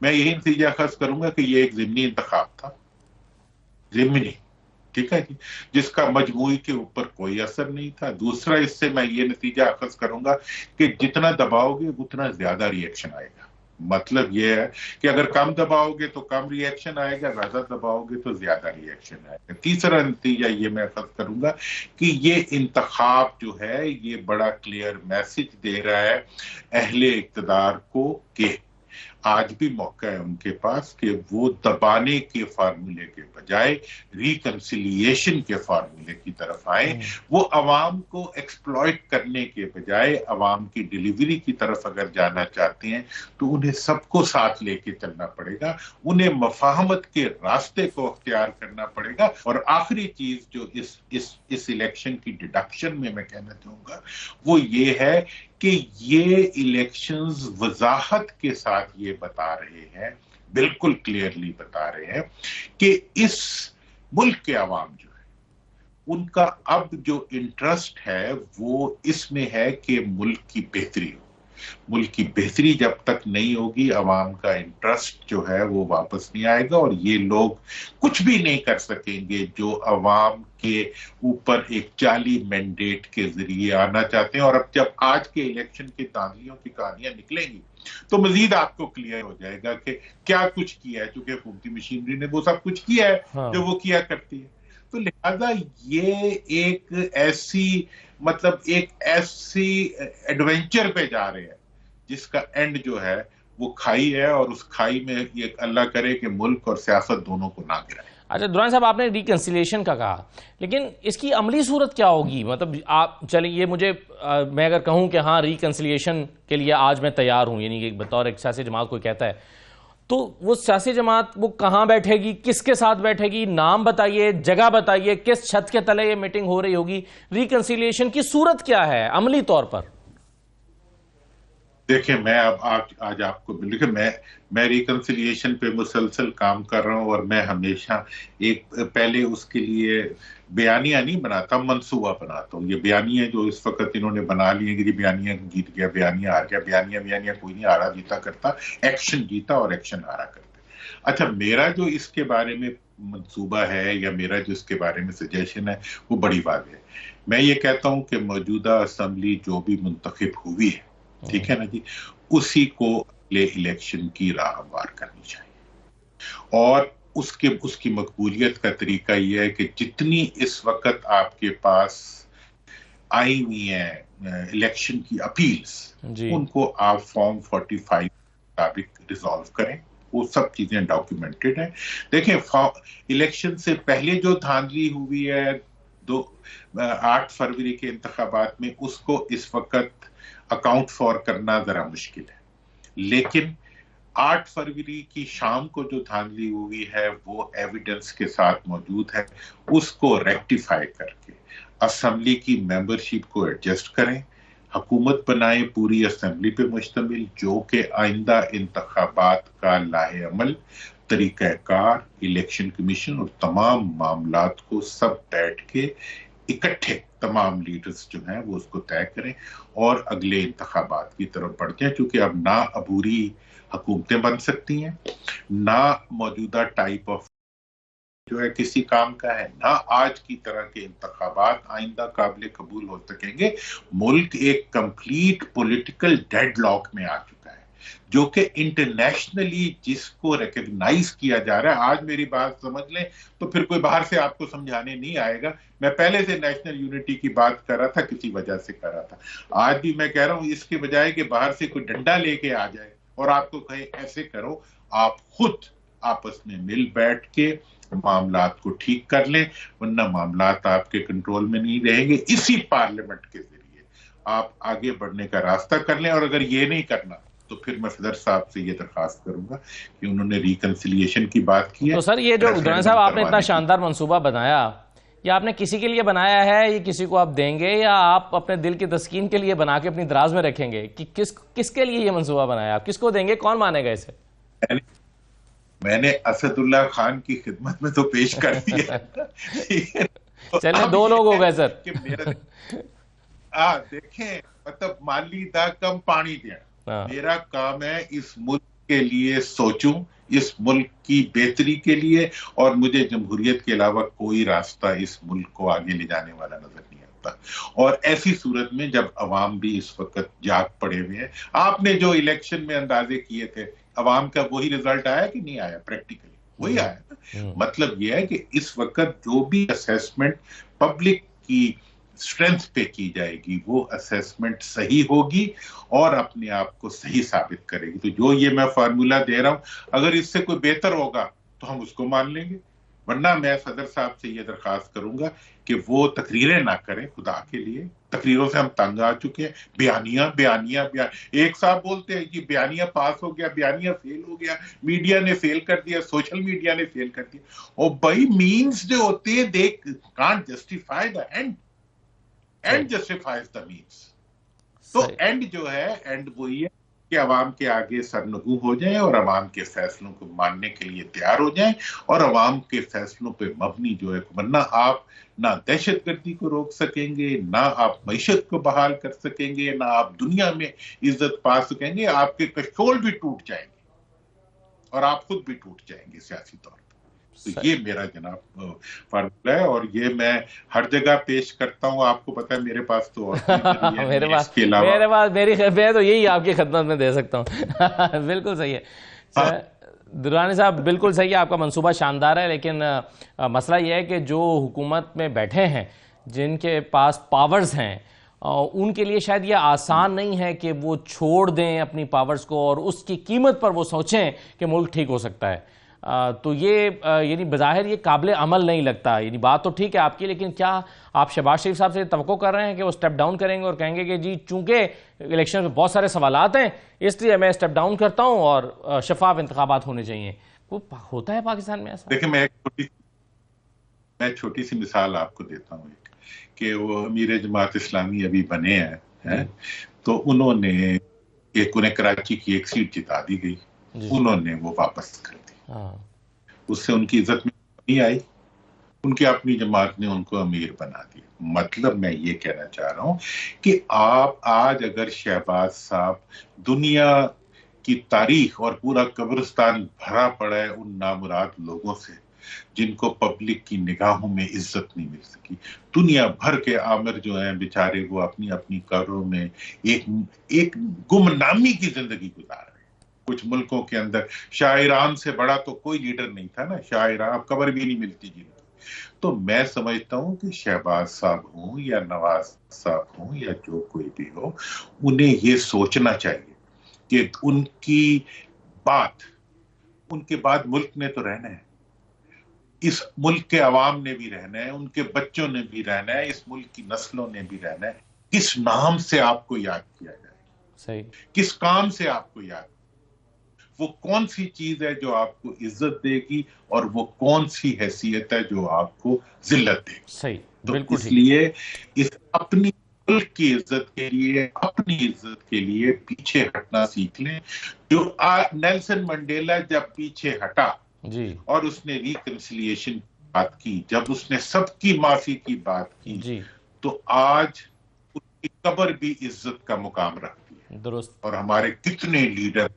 मैं यही नतीजा खस करूंगा कि ये एक ज़िमनी इंतखाब था, ज़िमनी, ठीक है जी, जिसका मजमूई के ऊपर कोई असर नहीं था। दूसरा, इससे मैं ये नतीजा अखज़ करूंगा कि जितना दबाओगे उतना ज्यादा रिएक्शन आएगा। मतलब ये है कि अगर कम दबाओगे तो कम रिएक्शन आएगा, ज्यादा दबाओगे तो ज्यादा रिएक्शन आएगा। तीसरा नतीजा ये मैं अखज़ करूंगा कि ये इंतखाब जो है ये बड़ा क्लियर मैसेज दे रहा है अहले इक़्तिदार को कि आज भी मौका है उनके पास कि वो दबाने के फार्मूले के बजाय रिकंसिलिएशन के फार्मूले की तरफ आए। वो अवाम को एक्सप्लॉइट करने के बजाय अवाम की डिलीवरी की तरफ अगर जाना चाहते हैं तो उन्हें सबको साथ लेके चलना पड़ेगा, उन्हें मफाहमत के रास्ते को अख्तियार करना पड़ेगा। और आखिरी चीज जो इस इलेक्शन की डिडक्शन में मैं कहना चाहूंगा वो ये है कि ये इलेक्शंस वजाहत के साथ ये बता रहे हैं, बिल्कुल क्लियरली बता रहे हैं कि इस मुल्क के अवाम जो है उनका अब जो इंटरेस्ट है वो इसमें है कि मुल्क की बेहतरी हो। मुल्क की बेहतरी जब तक नहीं होगी अवाम का इंटरेस्ट जो है वो वापस नहीं आएगा, और ये लोग कुछ भी नहीं कर सकेंगे जो अवाम के ऊपर एक जाली मैंडेट के जरिए आना चाहते हैं। और अब जब आज के इलेक्शन की धांधलियों की कहानियां निकलेंगी तो मजीद आपको क्लियर हो जाएगा कि क्या कुछ किया है, क्योंकि हुकूमती मशीनरी ने वो सब कुछ किया है जो वो किया करती है। तो लिहाजा ये एक ऐसी एडवेंचर पे जा रहे हैं जिसका एंड जो है वो खाई है, और उस खाई में ये अल्लाह करे कि मुल्क और सियासत दोनों को ना गिराए। अच्छा दुरानी साहब, आपने रिकंसिलिएशन का कहा, लेकिन इसकी अमली सूरत क्या होगी? मतलब आप चलिए ये मुझे मैं अगर कहूं कि हाँ रिकंसिलिएशन के लिए आज मैं तैयार हूं, यानी कि बतौर एक सियासी जमात कोई कहता है, तो वो सियासी जमात वो कहां बैठेगी, किसके साथ बैठेगी, नाम बताइए, जगह बताइए, किस छत के तले ये मीटिंग हो रही होगी, रिकंसिलिएशन की सूरत क्या है अमली तौर पर? देखिए मैं अब आज आपको देखिए मैं रिकंसिलिएशन पे मुसलसल काम कर रहा हूं, और मैं हमेशा एक पहले उसके लिए बयानिया नहीं बनाता, मंसूबा बनाता हूँ। ये बयानिया जो इस वक्त इन्होंने बना लिए कि बयानिया जीत गया, बयानिया हार गया, बयानिया कोई नहीं हारा जीता करता, एक्शन जीता और एक्शन हारा करता। अच्छा, मेरा जो इसके बारे में मंसूबा है या मेरा जो इसके बारे में सजेशन है वो बड़ी बात है। मैं ये कहता हूं कि मौजूदा असेंबली जो भी मुंतखब हुई है, ठीक है ना जी, उसी को अगले इलेक्शन की राह हमवार करनी चाहिए। और उसकी मकबूलियत का तरीका यह है कि जितनी इस वक्त आपके पास आई हुई है इलेक्शन की अपील्स, उनको आप फॉर्म 45 मुताबिक रिजॉल्व करें। वो सब चीजें डॉक्यूमेंटेड है। देखें, इलेक्शन से पहले जो धांधली हुई है 8 फरवरी के इंतखाबात में, उसको इस वक्त अकाउंट फॉर करना जरा मुश्किल है, लेकिन 8 फरवरी की शाम को जो धांधली हुई है वो एविडेंस के साथ मौजूद है। उसको रेक्टिफाई करके असेंबली की मेंबरशिप को एडजस्ट करें, हुकूमत बनाए पूरी असेंबली पे मुश्तमिल, जो कि आइंदा इंतखाबात का लाहे अमल, तरीक़ाकार, इलेक्शन कमीशन और तमाम मामलात को सब बैठ के इकट्ठे तमाम लीडर्स जो हैं वो उसको तय करें और अगले इंतखाबात की तरफ बढ़ जाए। क्योंकि अब ना अबूरी हुकूमतें बन सकती हैं, ना मौजूदा टाइप ऑफ जो है किसी काम का है, ना आज की तरह के इंतखाबात आइंदा काबिल कबूल हो सकेंगे। मुल्क एक कंप्लीट पॉलिटिकल डेडलॉक में आ चुका है, जो कि इंटरनेशनली जिसको रिकॉग्नाइज किया जा रहा है। आज मेरी बात समझ लें तो फिर कोई बाहर से आपको समझाने नहीं आएगा। मैं पहले से नेशनल यूनिटी की बात कर रहा था, किसी वजह से कर रहा था। आज भी मैं कह रहा हूं, इसके बजाय कि बाहर से कोई डंडा लेके आ जाए और आपको कहे ऐसे करो, आप खुद आपस में मिल बैठ के मामलात को ठीक कर लें, वरना मामलात आपके कंट्रोल में नहीं रहेंगे। इसी पार्लियामेंट के जरिए आप आगे बढ़ने का रास्ता कर लें। और अगर ये नहीं करना तो फिर मैं सदर साहब से ये दरखास्त करूंगा कि उन्होंने रिकंसिलिएशन की बात की है। तो सर, ये जो दुरानी साहब आपने इतना शानदार मंसूबा बनाया, ये आपने किसी के लिए बनाया है, ये किसी को आप देंगे या आप अपने दिल की तस्कीन के लिए बना के अपनी दराज में रखेंगे कि किसके लिए ये मंसूबा बनाया, आप किसको देंगे, कौन मानेगा इसे? मैंने असदुल्ला खान की खिदमत में तो पेश कर दिया। चलिए, 2 लोग हो गए सर। देखें, मतलब माली दा कम पानी दिया। मेरा काम है इस मुल्क के लिए सोचूं, इस मुल्क की बेहतरी के लिए, और मुझे जमहूरियत के अलावा कोई रास्ता इस मुल्क को आगे ले जाने वाला नजर नहीं आता। और ऐसी सूरत में जब अवाम भी इस वक्त जाग पड़े हुए हैं, आपने जो इलेक्शन में अंदाजे किए थे, अवाम का वही रिजल्ट आया कि नहीं आया? प्रैक्टिकली वही आया। मतलब यह है कि इस वक्त जो भी असेसमेंट पब्लिक की स्ट्रेंथ पे की जाएगी, वो असेसमेंट सही होगी और अपने आप को सही साबित करेगी। तो जो ये मैं फार्मूला दे रहा हूं, अगर इससे कोई बेहतर होगा तो हम उसको मान लेंगे, वरना मैं सदर साहब से ये दरखास्त करूंगा कि वो तकरीरें ना करें। खुदा के लिए, तकरीरों से हम तंग आ चुके हैं। बयानियां। एक साहब बोलते हैं कि बयानिया पास हो गया, बयानिया फेल हो गया, मीडिया ने फेल कर दिया, सोशल मीडिया ने फेल कर दिया। और भाई मीन्स जो होते हैं, they can't justify the end justifies the means. तो एंड जो है, एंड वही है कि अवाम के आगे सरनगू हो जाए और अवाम के फैसलों को मानने के लिए तैयार हो जाए, और अवाम के फैसलों पे मबनी जो है, वरना आप ना दहशतगर्दी को रोक सकेंगे, ना आप मईशत को बहाल कर सकेंगे, ना आप दुनिया में इज्जत पा सकेंगे। आपके कशोल भी टूट जाएंगे और आप खुद भी टूट जाएंगे सियासी तौर पर। तो ये मेरा जनाब फार्मूला है, और ये मैं हर जगह पेश करता हूँ। आपको पता है मेरे पास तो और मेरे पास मैं तो यही आपकी खिदमत में दे सकता हूँ। बिल्कुल सही है दुरानी साहब, बिल्कुल सही है, आपका मंसूबा शानदार है। लेकिन मसला यह है कि जो हुकूमत में बैठे हैं, जिनके पास पावर्स हैं, उनके लिए शायद ये आसान नहीं है कि वो छोड़ दें अपनी पावर्स को और उसकी कीमत पर वो सोचें कि मुल्क ठीक हो सकता है। तो ये यानी बज़ाहिर ये काबिल अमल नहीं लगता। यानी बात तो ठीक है आपकी, लेकिन क्या आप शहबाज शरीफ साहब से तवक्को कर रहे हैं कि वो स्टेप डाउन करेंगे और कहेंगे कि जी चूंकि इलेक्शन में बहुत सारे सवालात हैं, इसलिए मैं स्टेप डाउन करता हूं और शफाफ इंतखाबात होने चाहिए? वो होता है पाकिस्तान में ऐसा? देखिए, मैं छोटी सी मिसाल आपको देता हूँ कि वो अमीर जमात इस्लामी अभी बने हैं, तो उन्हें कराची की एक सीट जिता दी गई, उन्होंने वो वापस कर दी। उससे उनकी इज्जत में नहीं आई, उनकी अपनी जमात ने उनको अमीर बना दिया। मतलब मैं ये कहना चाह रहा हूं कि आप आज अगर शहबाज साहब, दुनिया की तारीख और पूरा कब्रिस्तान भरा पड़ा है उन नामुराद लोगों से जिनको पब्लिक की निगाहों में इज्जत नहीं मिल सकी। दुनिया भर के आमिर जो हैं बेचारे, वो अपनी अपनी कब्रों में एक गुमनामी की जिंदगी गुजार रहे हैं। कुछ मुल्कों के अंदर शाह ईरान से बड़ा तो कोई लीडर नहीं था ना, शाह ईरान, अब कब्र भी नहीं मिलती जिनकी। तो मैं समझता हूं कि शहबाज साहब हों या नवाज साहब हों या जो कोई भी हो, उन्हें ये सोचना चाहिए कि उनके बाद मुल्क ने तो रहना है, इस मुल्क के अवाम ने भी रहना है, उनके बच्चों ने भी रहना है, इस मुल्क की नस्लों ने भी रहना है। किस नाम से आपको याद किया जाए, सही, किस काम से आपको याद, वो कौन सी चीज है जो आपको इज्जत देगी और वो कौन सी हैसियत है जो आपको जिल्लत देगी। सही, तो बिल्कुल इसलिए इस अपनी मुल्क की इज्जत के लिए, अपनी इज्जत के लिए पीछे हटना सीख लें। जो नेल्सन मंडेला जब पीछे हटा जी और उसने रिकंसिलिएशन की बात की, जब उसने सबकी माफी की बात की जी, तो आज उसकी कब्र भी इज्जत का मुकाम रखती है। दुरुस्त। और हमारे कितने लीडर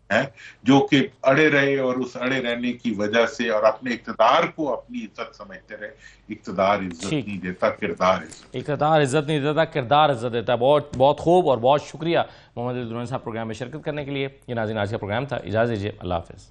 हैं जो कि अड़े रहे और उस अड़े रहने की वजह से और अपने इक़्तिदार को अपनी इज्जत समझते रहे। इक़्तिदार इज्जत नहीं देता, किरदार इज्जत। इक़्तिदार इज्जत नहीं देता, किरदार इज्जत देता है। बहुत बहुत खूब और बहुत शुक्रिया मोहम्मद अली दुरानी साहब प्रोग्राम में शिरकत करने के लिए। ये नाज़रीन आज का प्रोग्राम था, इजाज़त दीजिए, अल्लाह हाफ़िज़।